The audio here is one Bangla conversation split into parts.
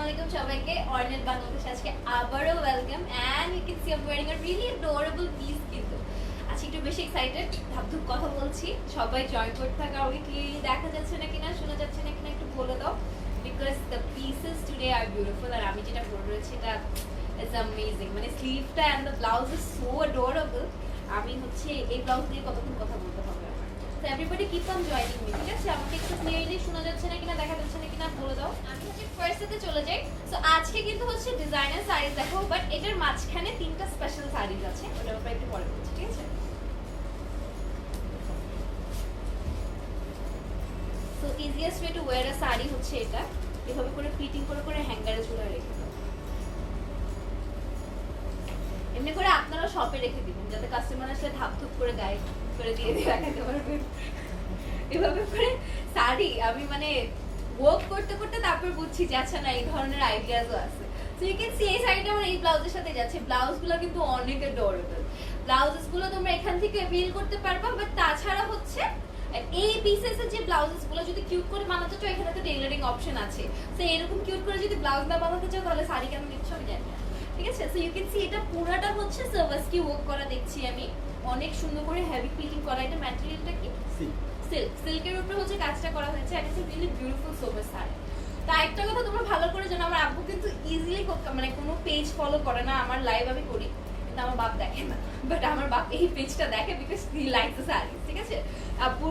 Assalamualaikum সবাইকে অর্নেট বাংলাদেশ আজকে আবারও welcome and you can see I am wearing a really adorable piece কিন্তু আজকে একটু বেশি এক্সাইটেড ধাপধুপ কথা বলছি সবাই জয়েন করতে থাকা ওকে ক্লিয়ারলি দেখা যাচ্ছে না কিনা শোনা যাচ্ছে না কিনা একটু বলে দাও because the pieces today are beautiful আর আমি যেটা পরে রয়েছি এটা ইজ অ্যামেজিং মানে স্লিভটা and the blouse is so adorable আমি হচ্ছে এই ব্লাউজ নিয়ে কতক্ষণ কথা বলতে হবে So everybody keep on joining me. ঠিক আছে আমাকে একটু ক্লিয়ারলি শোনা যাচ্ছে না কিনা দেখা যাচ্ছে না কিনা বলে দাও আমি হচ্ছে ফার্স্টেতে চলে যাই সো আজকে কিন্তু হচ্ছে ডিজাইনার শাড়ি দেখো বাট এটার মাঝখানে তিনটা স্পেশাল শাড়িজ আছে ওটার উপরে একটু পরে বলছি ঠিক আছে so easiest way to wear a sari হচ্ছে এটা এভাবে করে ফিটিং করে করে হ্যাঙ্গারে ঝুলিয়ে রেখে দাও এমনি করে আপনারা শপে রেখে দিবেন যাতে কাস্টমার আসলে ধাপ করে গায়ে করে দিয়ে রাখতে পারবেন এভাবে করে শাড়ি আমি মানে ওয়ার্ক করতে করতে তারপর বুঝছি যে আচ্ছা না এই ধরনের আইডিয়াসও আছে সো ইউ ক্যান সি এই শাড়িটা আমার এই ব্লাউজের সাথে যাচ্ছে ব্লাউজগুলো কিন্তু অনেক অ্যাডোরেবল ব্লাউজেসগুলো তোমরা এখান থেকে ফিল করতে পারবা বাট তাছাড়া হচ্ছে এই পিসেসের যে ব্লাউজেসগুলো যদি কিউট করে বানাতে চাও এখানে তো টেইলারিং অপশন আছে সো এরকম কিউট করে যদি ব্লাউজ না বানাতে চাও তাহলে শাড়ি কেন নিচ্ছ আমি জানি না ঠিক আছে সো ইউ ক্যান সি এটা পুরোটা হচ্ছে সার্ভাসকি ওয়ার্ক করা দেখছি আমি অনেক সুন্দর করে হেভি ফিটিং করা এটা ম্যাটেরিয়ালটা কি সিল্ক সিল্কের উপরে হচ্ছে কাজটা করা হয়েছে এন্ড ইটস রিয়েলি বিউটিফুল সোবার শাড়ি তা একটা কথা তোমরা ভালো করে জানো আমার আব্বু কিন্তু ইজিলি মানে কোনো পেজ ফলো করে না আমার লাইভ আমি করি কিন্তু আমার বাপ দেখে না বাট আমার বাপ এই পেজটা দেখে because he likes the sari ঠিক আছে আব্বু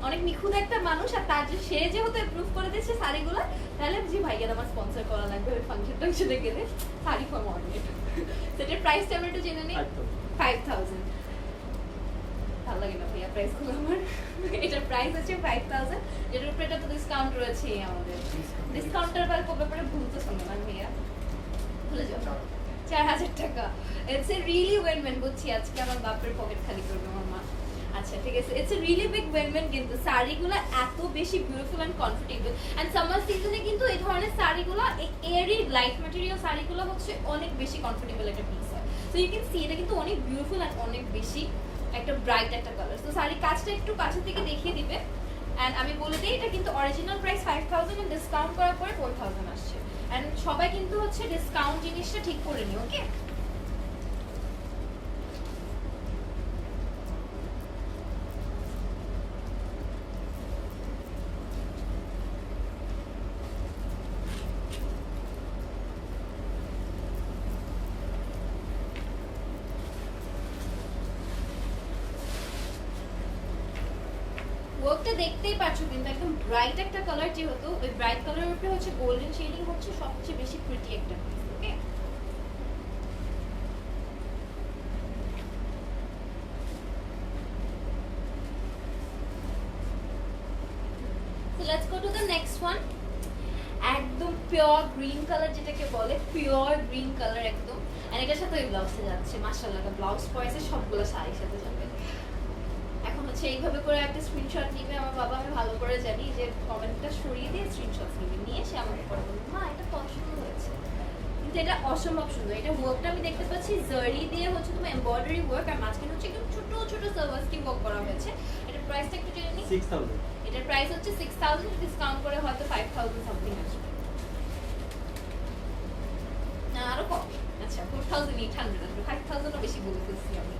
অনেক নিখুঁত একটা মানুষ আর তার যে সে যেহেতু অ্যাপ্রুভ করে দিয়েছে শাড়িগুলো তাহলে জি ভাইয়া আমার স্পন্সর করা লাগবে ওই ফাংশন টাংশনে গেলে শাড়ি ফর অর্নেট সেটার প্রাইসটা আমরা একটু জেনে নিই 5000 ভালো লাগে না ভাইয়া প্রাইস গুলো আমার এটার প্রাইস হচ্ছে 5000 যেটার উপরে একটা তো ডিসকাউন্ট রয়েছে আমাদের ডিসকাউন্টের ব্যাপারে ভুলতে শুনো না ভাইয়া ভুলে যাও 4000 টাকা ইটস এ রিয়েলি ওয়েন বুঝছি আজকে আমার বাপের পকেট খালি করবে আমার মা আচ্ছা ঠিক আছে it's a really big one কিন্তু শাড়িগুলো এত বেশি beautiful and comfortable and summer সিজনে কিন্তু এই ধরনের শাড়িগুলো এয়ারি লাইট ম্যাটেরিয়াল শাড়িগুলো হচ্ছে অনেক বেশি কমফোর্টেবল একটা পিস হয় সো ইউ ক্যান সি এটা কিন্তু অনেক বিউটিফুল এন্ড অনেক বেশি একটা ব্রাইট একটা কালার তো শাড়ির কাজটা একটু কাছে থেকে দেখিয়ে দিবে এন্ড আমি বলে দিই এটা কিন্তু অরিজিনাল প্রাইস 5000 এন্ড ডিসকাউন্ট করার পরে 4000 আসছে এন্ড সবাই কিন্তু হচ্ছে ডিসকাউন্ট জিনিসটা ঠিক করে নিও ওকে ওয়ার্কটা দেখতেই পাচ্ছ কিন্তু একদম ব্রাইট একটা কালার যেহেতু ওই ব্রাইট কালারের উপরে হচ্ছে গোল্ডেন শেডিং হচ্ছে সবচেয়ে বেশি প্রিটি একটা piece okay so let's go to the next one একদম পিওর গ্রিন কালার যেটাকে বলে পিওর গ্রিন কালার একদম আর এটার সাথে ওই ব্লাউজটা যাচ্ছে মাশাআল্লাহ ব্লাউজ পয়েছে সবগুলো শাড়ির সাথে যাবে এখন হচ্ছে এইভাবে করে একটা স্ক্রিনশট নিবে আমার বাবা আমি ভালো করে জানি যে কমেন্টটা সরিয়ে দিয়ে স্ক্রিনশট নিবে নিয়ে সে আমাকে পরে বলবে মা এটা কত সুন্দর হয়েছে কিন্তু এটা অসম্ভব সুন্দর এটা ওয়ার্কটা আমি দেখতে পাচ্ছি জারি দিয়ে হচ্ছে তোমার এমব্রয়ডারি ওয়ার্ক আর মাঝখানে হচ্ছে একদম ছোট ছোট সার্ভাসকি ওয়ার্ক করা হয়েছে এটার প্রাইসটা একটু জেনে নিই 6000 এটার প্রাইস হচ্ছে 6000 ডিসকাউন্ট করে হয়তো 5000 সামথিং আসবে না আরো কম আচ্ছা 4800 আসবে 5000 ও বেশি বলে ফেলছি আমি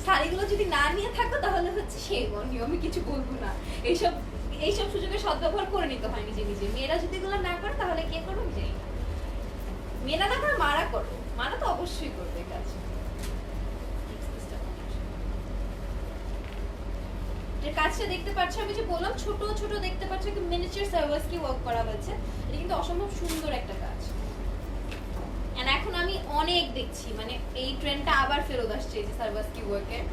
শাড়িগুলো যদি না নিয়ে থাকো তাহলে হচ্ছে সেই নিয়ম আমি কিছু বলবো না এইসব সুযোগে সদ্ব্যবহার করে নিতে হয় নিজে নিজে মেয়েরা যদি এগুলো না করে তাহলে কে করবে আমি জানি না মেয়েরা না করে মারা করো মারা তো অবশ্যই করবে কাজ এর কাজটা দেখতে পাচ্ছ আমি যে বললাম ছোট ছোট দেখতে পাচ্ছ কি মিনিয়েচার সার্ভাসকি ওয়ার্ক করা হয়েছে এটা কিন্তু অসম্ভব সুন্দর একটা কাজ এন্ড এখন আমি অনেক দেখছি মানে এই ট্রেন্ডটা আবার ফেরত আসছে এই যে সার্ভাসকি ওয়ার্কের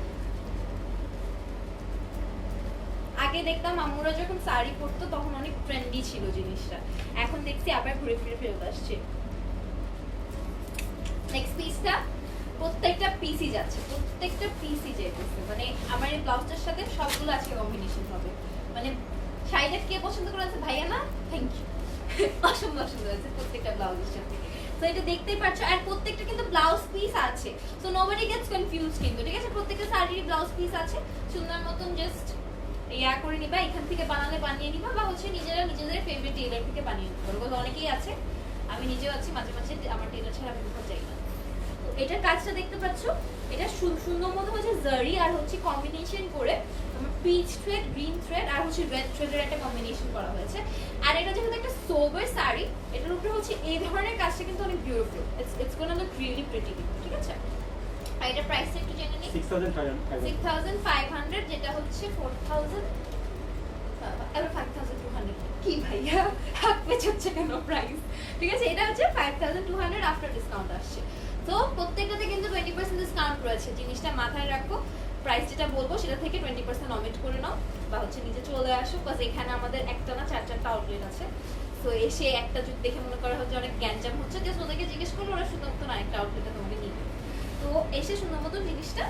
আগে দেখতাম আম্মুরা যখন শাড়ি পরতো তখন অনেক ট্রেন্ডি ছিল জিনিসটা এখন দেখছি আবার ঘুরে ফিরে ফেরত আসছে নেক্সট পিসটা প্রত্যেকটা পিসই যাচ্ছে প্রত্যেকটা পিসই যাইতেছে মানে আমার এই ব্লাউজটার সাথে সবগুলো আজকে কম্বিনেশন হবে মানে শাড়িটা কে পছন্দ করে আছে ভাইয়া না থ্যাংক ইউ অসম্ভব সুন্দর আছে প্রত্যেকটা ব্লাউজের সাথে তো এটা দেখতেই পাচ্ছ আর প্রত্যেকটা কিন্তু ব্লাউজ পিস আছে সো নোবডি গেটস কনফিউজড কিন্তু ঠিক আছে প্রত্যেকটা শাড়ির ব্লাউজ পিস আছে সুন্দর মতন জাস্ট ইয়া করে নিবা, এখান থেকে বানালে বানিয়ে নিবা, বা হচ্ছে নিজেরা নিজেদের ফেভারিট টেইলার থেকে বানিয়ে নিতে পারো। বিকজ অনেকেই আছে, আমি নিজেও আছি, মাঝে মাঝে আমার টেইলার ছাড়া আমি কোথাও যাই না। তো এটার কাজটা দেখতে পাচ্ছ, এটা সুন্দর মতো হচ্ছে জারি আর হচ্ছে কম্বিনেশন করে পিচ থ্রেড, গ্রিন থ্রেড আর হচ্ছে রেড থ্রেডের একটা কম্বিনেশন করা হয়েছে। আর এটা যেহেতু একটা সোবার শাড়ি, এটার উপরে হচ্ছে এই ধরনের কাজটা কিন্তু অনেক beautiful, it's gonna look really pretty, ঠিক আছে? আর এটা প্রাইসটা একটু জেনে নিই। 6500, যেটা হচ্ছে 4000 এবার 5200। কি ভাইয়া হাত পেছচ্ছে কেন প্রাইস? ঠিক আছে, এটা হচ্ছে 5200 আফটার ডিসকাউন্ট আসছে। তো প্রত্যেকটাতে কিন্তু 20% ডিসকাউন্ট রয়েছে, জিনিসটা মাথায় রাখো। প্রাইস যেটা বলবো সেটা থেকে 20% অমিট করে নাও, বা হচ্ছে নিচে চলে আসো, বিকজ এখানে আমাদের একটা না 4-4টা আউটলেট আছে। তো এসে একটা যদি দেখে মনে করা হচ্ছে অনেক গ্যাঞ্জাম হচ্ছে, জাস্ট ওদেরকে জিজ্ঞেস করলো, ওরা সুন্দর মতো আরেকটা আউটলেটে তোমাকে নিয়ে নেবে। তো এসে সুন্দর মতো জিনিসটা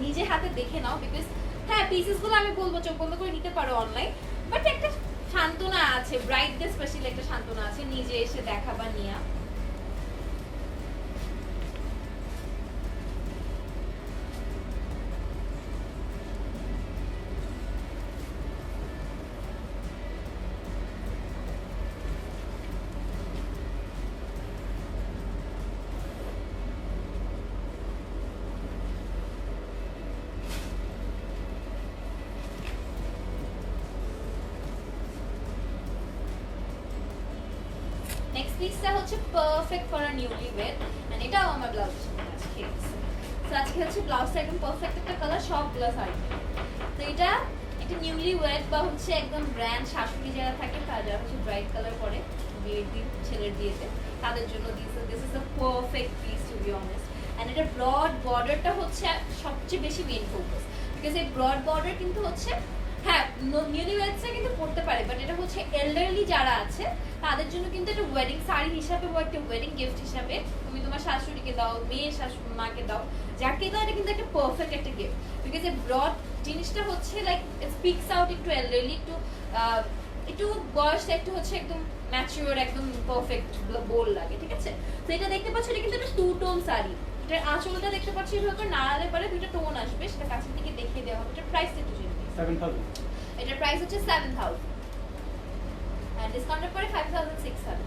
নিজে হাতে দেখে নাও, বিকজ হ্যাঁ পিসেসগুলো আমি বলবো চোখ বন্ধ করে নিতে পারো অনলাইন, বাট একটা সান্ত্বনা আছে, ব্রাইটদের স্পেশালি একটা সান্ত্বনা আছে নিজে এসে দেখা বা নিয়া। নেক্সট পিসটা হচ্ছে perfect for a newly wed, and এটাও আমার ব্লাউজের সাথে ম্যাচ খেয়েছে। তো আজকে হচ্ছে ব্লাউজটা একদম পারফেক্ট একটা কালার, সবগুলো শাড়ি। তো এটা একটা নিউলি ওয়েড বা হচ্ছে একদম ব্র্যান্ড শাশুড়ি যারা থাকে, তারা যারা হচ্ছে ব্রাইট কালার পরে বিয়ের দিন ছেলের বিয়েতে, তাদের জন্য this is the perfect piece to be honest. And এটা ব্রড বর্ডারটা হচ্ছে সবচেয়ে বেশি মেইন ফোকাস, বিকজ এই ব্রড বর্ডার কিন্তু হচ্ছে হ্যাঁ নিউলি ওয়েডসরা কিন্তু পড়তে পারে, বাট এটা হচ্ছে এল্ডারলি যারা আছে তাদের জন্য কিন্তু একটা ওয়েডিং শাড়ি হিসাবে বা একটা ওয়েডিং গিফট হিসাবে তুমি তোমার শাশুড়িকে দাও, মেয়ের মাকে দাও, যাকে দাও, এটা কিন্তু একটা পারফেক্ট একটা গিফট। বিকজ এই ব্রড জিনিসটা হচ্ছে লাইক স্পিক্স আউট একটু এল্ডারলি, একটু বয়সটা একটু হচ্ছে একদম ম্যাচিওর, একদম পারফেক্ট বোল লাগে, ঠিক আছে? তো এটা দেখতে পাচ্ছ, এটা কিন্তু একটা 2 টোন শাড়ি। এটার আঁচলটা দেখতে পাচ্ছি এভাবে নাড়ালে পরে দুইটা টোন আসবে, সেটা কাছের দিকে দেখিয়ে দেওয়া হবে। এটার প্রাইস একটু জেনে নিই। 7000। এটার প্রাইস হচ্ছে 7000 and ডিসকাউন্টের পরে 5600।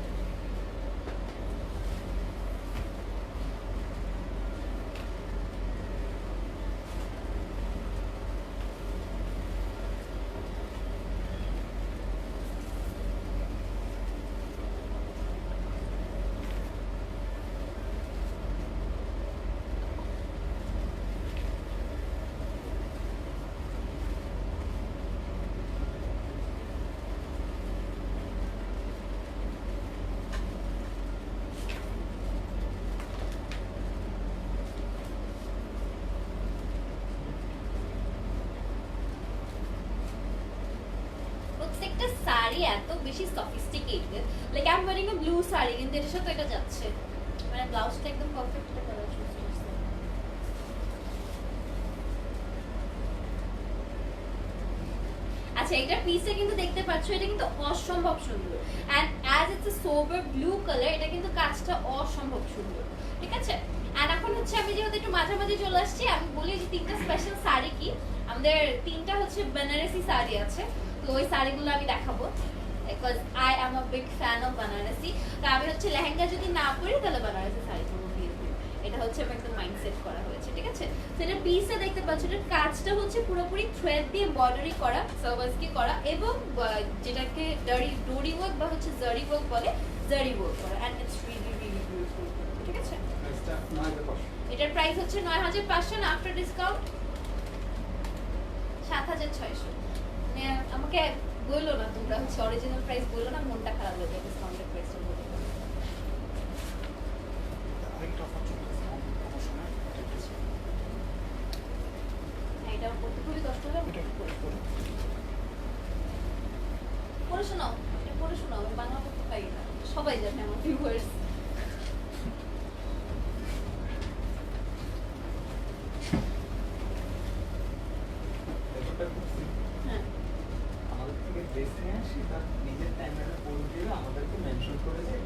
প্রত্যেকটা শাড়ি এত বেশি sophisticated, like I am wearing a blue sari, কিন্তু এর সাথে এটা যাচ্ছে, মানে ব্লাউজটা একদম পারফেক্ট একটা কালার চুজ করছে। আচ্ছা, এটা পিসে কিন্তু দেখতে পাচ্ছ, এটা কিন্তু অসম্ভব সুন্দর, and as it's a sober blue colour, এটা কিন্তু কাজটা অসম্ভব সুন্দর, ঠিক আছে? আর এখন হচ্ছে আমি যেহেতু একটু মাঝামাঝি চলে আসছি, আমি বলি যে 3টা স্পেশাল শাড়ি কি, আমাদের 3টা হচ্ছে বেনারসি শাড়ি আছে। তো ওই শাড়িগুলো আমি দেখাবো, because I am a big fan of Benarasi. তো আমি হচ্ছে লেহেঙ্গা যদি না পরি তাহলে বেনারসি শাড়ি পরবো বিয়েতে, এটা হচ্ছে আমার একদম মাইন্ডসেট করা হয়েছে, ঠিক আছে? তো এটা পিসটা দেখতে পাচ্ছ, এটার কাজটা হচ্ছে পুরোপুরি থ্রেড দিয়ে এমব্রয়ডারি করা, সার্ভাসকি করা, এবং যেটাকে ডোরি ওয়ার্ক বা হচ্ছে জারি ওয়ার্ক বলে, জারি ওয়ার্ক করা, and it's really really beautiful, ঠিক আছে? এটার প্রাইস হচ্ছে 9500 আফটার ডিসকাউন্ট 7600। মানে আমাকে বললো না, তোমরা হচ্ছে অরিজিনাল প্রাইস বললো না, মনটা খারাপ হয়ে যায় ডিসকাউন্টেড প্রাইস বলে। এটা করতে খুবই কষ্ট হবে, পড়ে শোনাও, এটা পড়ে শোনাও, আমি বাংলা পড়তে পারি না, সবাই জানে আমার ভিউয়ার্স।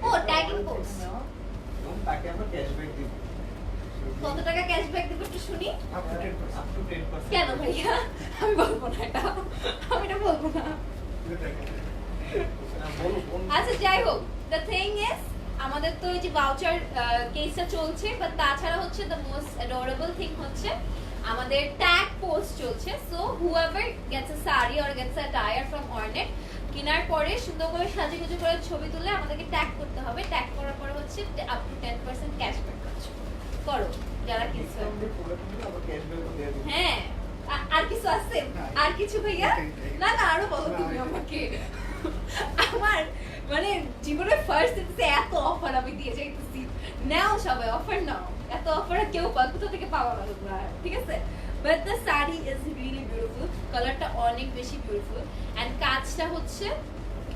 ও ট্যাগিং পোস্ট, এবং তাকে আমরা ক্যাশব্যাক দিব। কত টাকা ক্যাশব্যাক দেব একটু শুনি। Up to 10%। কেন ভাইয়া? আমি বলবো না এটা, আমি এটা বলবো না। আচ্ছা যাই হোক, দ্য থিং ইজ আমাদের তো এই যে ভাউচার কেসটা চলছে, বাট তাছাড়া হচ্ছে দ্য মোস্ট অ্যাডোরেবল থিং হচ্ছে আমাদের ট্যাগ পোস্ট চলছে। So whoever gets a sari or gets a tyre from Ornate, কেনার পরে সুন্দর করে সাজিগুজি করে ছবি তুলে আমাদেরকে ট্যাগ করতে হবে। ট্যাগ করার পরে হচ্ছে আপ টু 10% ক্যাশব্যাক পাচ্ছ। করো যারা কিছু। হ্যাঁ আর কিছু আছে? আর কিছু ভাইয়া? না না আরো বলো তুমি আমাকে। আমার মানে জীবনে ফার্স্ট দিতে এত অফার আমি দিয়ে যাইতেছি, নাও সবাই অফার নাও, এত অফার কেউ কোথা থেকে পাওয়া না তোমরা, ঠিক আছে? But the sari is really beautiful, কালারটা অনেক বেশি বিউটিফুল, এন্ড কাজটা হচ্ছে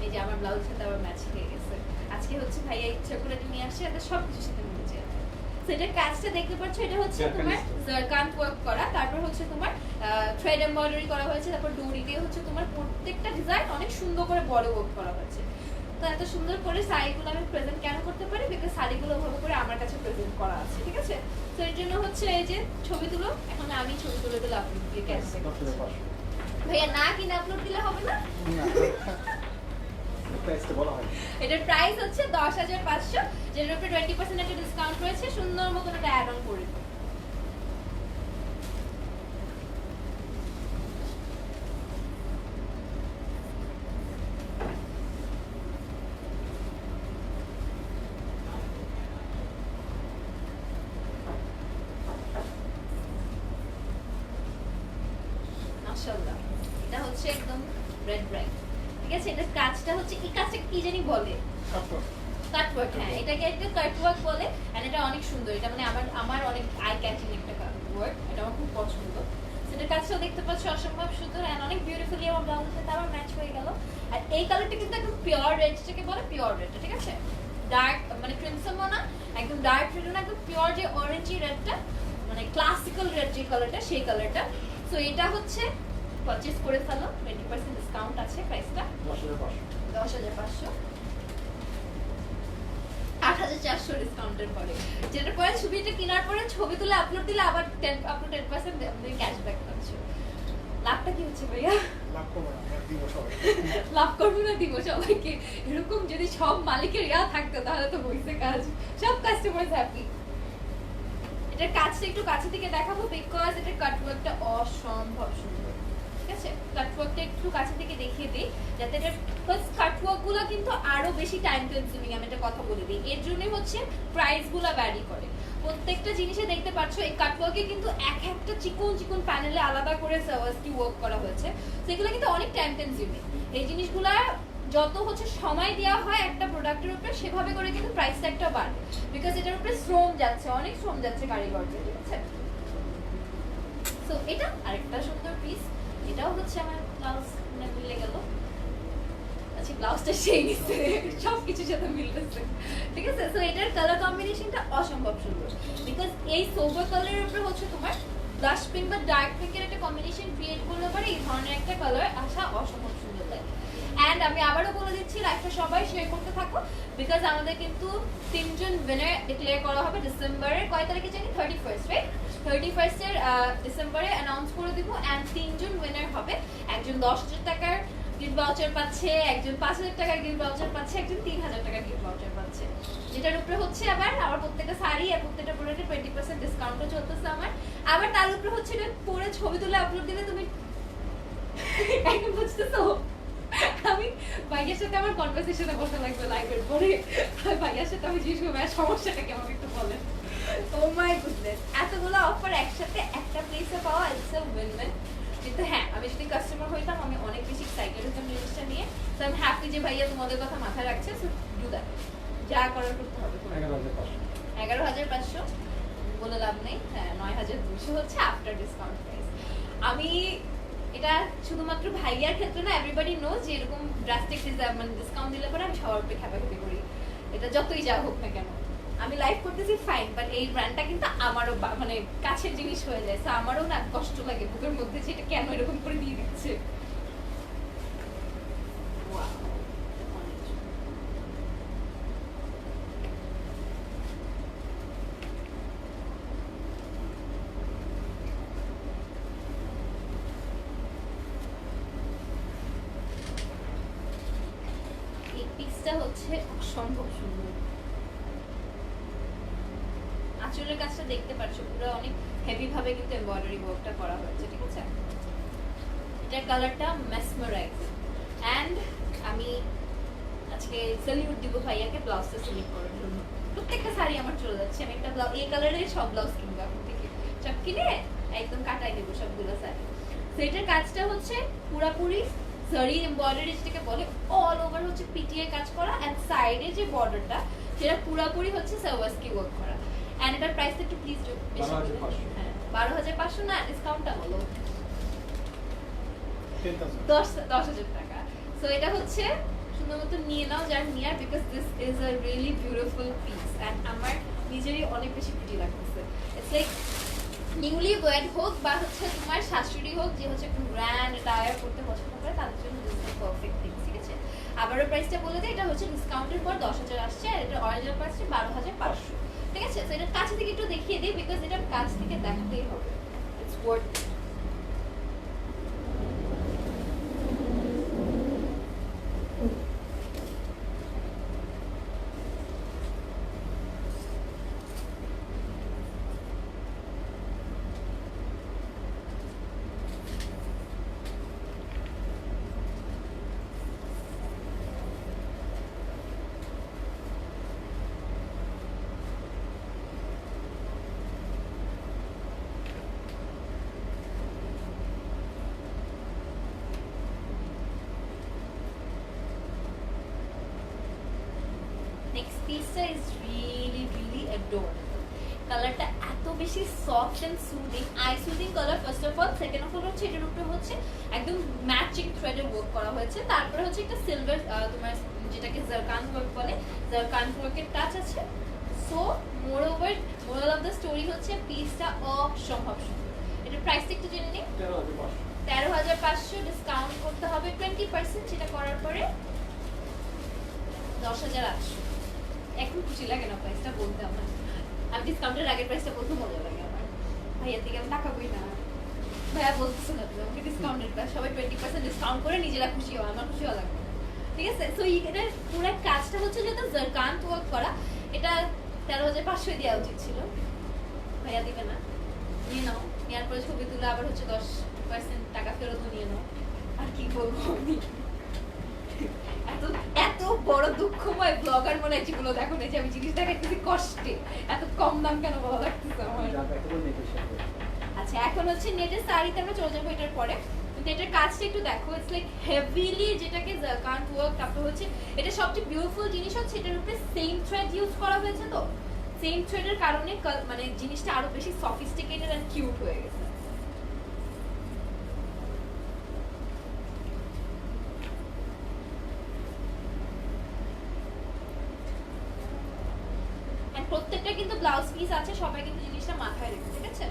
এই যে আমার ব্লাউজের সাথে আবার ম্যাচ হয়ে গেছে। আজকে হচ্ছে ভাইয়া ইচ্ছা করে নিয়ে আসছে, এটা সব কিছুর সাথে মিলে যায়। সেটা কাজটা দেখতে পাচ্ছ, এটা হচ্ছে তোমার জারকান ওয়ার্ক করা, তারপর হচ্ছে তোমার থ্রেড এমব্রয়ডারি করা হয়েছে, তারপর ডোরি দিয়ে হচ্ছে তোমার প্রত্যেকটা ডিজাইন অনেক সুন্দর করে বড় ওয়ার্ক করা হয়েছে। তো এত সুন্দর করে শাড়িগুলো আমি প্রেজেন্ট কেন করতে পারি, বিকজ শাড়িগুলো ওভাবে করে আমার কাছে প্রেজেন্ট করা আছে, ঠিক আছে? তো এর জন্য হচ্ছে এই যে ছবি তুলো, এখন আমি ছবি তুলে দিলে আপলোড দিয়ে ক্যাশ ভাইয়া না কিনে আপলোড দিলে হবে না? এটার প্রাইস হচ্ছে 10,500, যেটার উপরে 20% একটা ডিসকাউন্ট রয়েছে, সুন্দর মতন একটা অ্যাড অন করে দিই। মাশাআল্লাহ, এটা হচ্ছে একদম রেড ব্রাইট, ঠিক আছে? এটার কাজটা হচ্ছে, এই কাজটা কি জানি বলে, কাটওয়ার্ক। হ্যাঁ এটাকে একটা কাটওয়ার্ক বলে, এন্ড এটা অনেক সুন্দর, এটা মানে আমার অনেক আই ক্যাচিং একটা ওয়ার্ক, এটা আমার খুব পছন্দ। সেটার কাজটাও দেখতে পাচ্ছ অসম্ভব সুন্দর, এন্ড অনেক বিউটিফুলি আমার ব্লাউজের সাথে আবার ম্যাচ হয়ে গেল। আর এই কালারটা কিন্তু একদম পিওর রেড, যেটাকে বলে পিওর রেড, ঠিক আছে? ডার্ক মানে ক্রিমসনও না, একদম ডার্ক রেডও না, একদম পিওর যে অরেঞ্জি রেডটা, মানে ক্লাসিক্যাল রেড যে কালারটা, সেই কালারটা। সো এটা হচ্ছে পারচেজ করে ফেলো, 20% ডিসকাউন্ট আছে, প্রাইসটা 10,500, 8,400 ডিসকাউন্টের পরে, যেটার পরে ছবিটা কেনার পরে ছবি তুলে আপলোড দিলে আবার 10% আপনি ক্যাশব্যাক পাচ্ছ। লাভটা কি হচ্ছে ভাইয়া? লাভ করবো না, দিব সবাইকে। এরকম যদি সব মালিকের ইয়া থাকতো তাহলে তো হইছে কাজ, সব কাস্টমার হ্যাপি। এটার কাজটা একটু কাছে থেকে দেখাবো, বিকজ এটার কাটওয়ার্কটা অসম্ভব সুন্দর, ঠিক আছে? কাটওয়ার্কটা একটু কাছে থেকে দেখিয়ে দিই, যাতে এটার কাটওয়ার্কগুলো কিন্তু আরো বেশি টাইম কনজিউমিং, আমি একটা কথা বলে দিই। এর জন্যই হচ্ছে প্রাইসগুলো ভ্যারি করে। প্রত্যেকটা জিনিসে দেখতে পাচ্ছ এই কাটওয়ার্কে কিন্তু এক একটা চিকন চিকন প্যানেলে আলাদা করে সার্ভাসটি ওয়ার্ক করা হয়েছে, সেগুলো কিন্তু অনেক টাইম কনজিউমিং। এই জিনিসগুলা যত হচ্ছে সময় দেওয়া হয় একটা প্রোডাক্টের উপরে, সেভাবে করে কিন্তু প্রাইস ট্যাগটা বাড়ে, বিকজ এটার উপরে শ্রম যাচ্ছে, অনেক শ্রম যাচ্ছে কারিগরদের, ঠিক আছে? সো এটা আরেকটা সুন্দর পিস, এটাও হচ্ছে আমার ব্লাউজ মিলে গেল। আচ্ছা ব্লাউজটা সেই নিচ্ছে, সব কিছুর সাথে মিলতেছে, ঠিক আছে? সো এটার কালার কম্বিনেশনটা অসম্ভব সুন্দর, বিকজ এই সোবার কালারের উপরে হচ্ছে তোমার ব্লাশ পিঙ্ক বা ডার্ক পিঙ্কের একটা কম্বিনেশন ক্রিয়েট করলে পারে এই ধরনের একটা কালার আসা অসম্ভব সুন্দর লাগে। অ্যান্ড আমি আবারও বলে দিচ্ছি, লাইভটা সবাই শেয়ার করতে থাকো, বিকজ আমাদের কিন্তু 3 জন উইনার ডিক্লেয়ার করা হবে ডিসেম্বরের কয় তারিখে জানি, 31st, রাইট? 31st এর ডিসেম্বরে অ্যানাউন্স করে দিব। অ্যান্ড 3 জন উইনার হবে, একজন 10,000 টাকার গিফট ভাউচার পাচ্ছে, একজন 5,000 টাকার গিফট ভাউচার পাচ্ছে, একজন 3,000 টাকার গিফট ভাউচার পাচ্ছে, যেটার উপরে হচ্ছে আবার প্রত্যেকটা শাড়ি আর প্রত্যেকটা প্রোডাক্টে 20% ডিসকাউন্টও চলতেছে আমার। আবার তার উপরে হচ্ছে এটা পরে ছবি তুলে আপলোড দিলে তুমি এখন বুঝতেছো, আমি ভাইয়ের সাথে আমার কনভারসেশনে বসা লাগবে লাইভের পরে, ভাইয়ের সাথে আমি জিজ্ঞেস করবো সমস্যাটা কেমন একটু বলেন। ও মাই গুডনেস, এতগুলো অফার একসাথে একটা প্লেসে পাওয়া, ইটস আ উইন উইন। কিন্তু হ্যাঁ, আমি যদি কাস্টমার হইতাম আমি অনেক বেশি এক্সাইটেড হতাম জিনিসটা নিয়ে। সো আমি হ্যাপি যে ভাইয়া তোমাদের কথা মাথায় রাখছে, সো ডু দ্যাট, যা করার করতে হবে। 11,500 বলে লাভ নেই, হ্যাঁ 9,200 হচ্ছে আফটার ডিসকাউন্ট প্রাইস। আমি এটা শুধুমাত্র ভাইয়ার ক্ষেত্রে না, এভরিবডি নো যে এরকম ড্রাস্টিক মানে ডিসকাউন্ট দিলে পরে আমি সবার উপরে খেপাখেপি করি, এটা যতই যা হোক না কেন। আমি লাইভ করতেছি ফাইন, বাট এই ব্র্যান্ডটা কিন্তু আমারও মানে কাছের জিনিস হয়ে যায়, তো আমারও না কষ্ট লাগে বুকের মধ্যে যে এটা কেন এরকম করে দিয়ে দিচ্ছে। হচ্ছে অসম্ভব সুন্দর। আঁচলের কাজটা দেখতে পাচ্ছ পুরো অনেক হেভি ভাবে কিন্তু এমব্রয়ডারি ওয়ার্কটা করা হয়েছে, ঠিক আছে? এটার কালারটা মেসমারাইজ। এন্ড আমি আজকে স্যালিউট দিব ভাইয়াকে ব্লাউজটা সিলেক্ট করার জন্য। প্রত্যেকটা শাড়ি আমার চলে যাচ্ছে, আমি একটা ব্লাউজ এই কালারের সব ব্লাউজ কিনবো এখন থেকে, সব কিনে একদম কাটাই দেবো সবগুলো শাড়ি। তো এটার কাজটা হচ্ছে পুরাপুরি জারি এমব্রয়ডারি যেটাকে বলে, অল ওভার হচ্ছে পিটিএ কাজ করা, এন্ড সাইডে যে বর্ডারটা সেটা পুরাপুরি হচ্ছে সাওয়াসকি ওয়ার্ক করা। এন্ড এটার প্রাইসটা একটু প্লিজ বেশি বলুন। হ্যাঁ 12,500 না, ডিসকাউন্টটা বলো। 10,000 টাকা। সো এটা হচ্ছে সুন্দর মতো নিয়ে নাও যার নিয়ার, because this is a really beautiful piece and আমার নিজেরই অনেক বেশি প্রিটি লাগতেছে। ইটস লাইক নিউলি ওয়েড হোক বা হচ্ছে তোমার শাশুড়ি হোক যে হচ্ছে একটু গ্র্যান্ড টায়ার করতে পছন্দ করে, তাদের জন্য দিস ইজ পারফেক্ট থিং, ঠিক আছে? আবারও প্রাইসটা বলে দেয়, এটা হচ্ছে ডিসকাউন্টের পর 10,000 আসছে আর এটা অরিজিনাল প্রাইস 12,500, ঠিক আছে? তো এটা কাছে থেকে একটু দেখিয়ে দিই, বিকজ এটা কাছ থেকে দেখাতেই হবে, ইটস ওয়ার্থ ইট। নেক্সট পিসটা ইজ রিয়েলি রিয়েলি অ্যাডোরেবল। কালারটা এত বেশি soft and soothing, eye soothing colour first of all. Second of all হচ্ছে এটার উপরে হচ্ছে একদম ম্যাচিং থ্রেডের ওয়ার্ক করা হয়েছে, তারপরে হচ্ছে একটা সিলভার তোমার যেটাকে জারকান ওয়ার্ক বলে, জারকান ওয়ার্কের টাচ আছে। So more over moral of the story হচ্ছে পিসটা অসম্ভব সুন্দর। এটার প্রাইসটা একটু জেনে নিই। 13,500 ডিসকাউন্ট করতে হবে 20%, যেটা করার পরে 10,800। এখন খুশি লাগে না প্রাইসটা বলতে আমার, আমি ডিসকাউন্টের আগের প্রাইসটা বলতে মজা লাগে আমার। ভাইয়ার দিকে আমি তাকাবোই না, ভাইয়া বলতেছে না তুমি আমাকে ডিসকাউন্টের প্রাইস, সবাই 20% ডিসকাউন্ট করে নিজেরা খুশি হয়, আমার খুশি হওয়া লাগবে না, ঠিক আছে? সো এটার পুরো কাজটা হচ্ছে যেটা জারকান ওয়ার্ক করা, এটা 13,500 দেওয়া উচিত ছিল, ভাইয়া দিবে না, নিয়ে নাও। নেওয়ার পরে ছবি তুলে আবার হচ্ছে 10% টাকা ফেরত নিয়ে নাও। আর কি বলবো আমি, এত এত বড় দুঃখময় ব্লগার মনে হয় যেগুলো দেখো না, যে আমি জিনিস দেখাইতেছি কষ্টে, এত কম দাম কেন বলা লাগতেছে আমার। আচ্ছা এখন হচ্ছে নেটের শাড়িতে আমরা চলে যাবো এটার পরে, কিন্তু এটার কাজটা একটু দেখো, ইটস লাইক হেভিলি যেটাকে জারকান ওয়ার্ক। তারপর হচ্ছে এটা সবচেয়ে বিউটিফুল জিনিস হচ্ছে এটার উপরে সেম থ্রেড ইউজ করা হয়েছে, তো সেম থ্রেডের কারণে মানে জিনিসটা আরো বেশি সফিস্টিকেটেড এন্ড কিউট হয়ে গেছে। প্রত্যেকটা কিন্তু ব্লাউজ পিস আছে, সবাই কিন্তু জিনিসটা মাথায় রেখে, ঠিক আছে?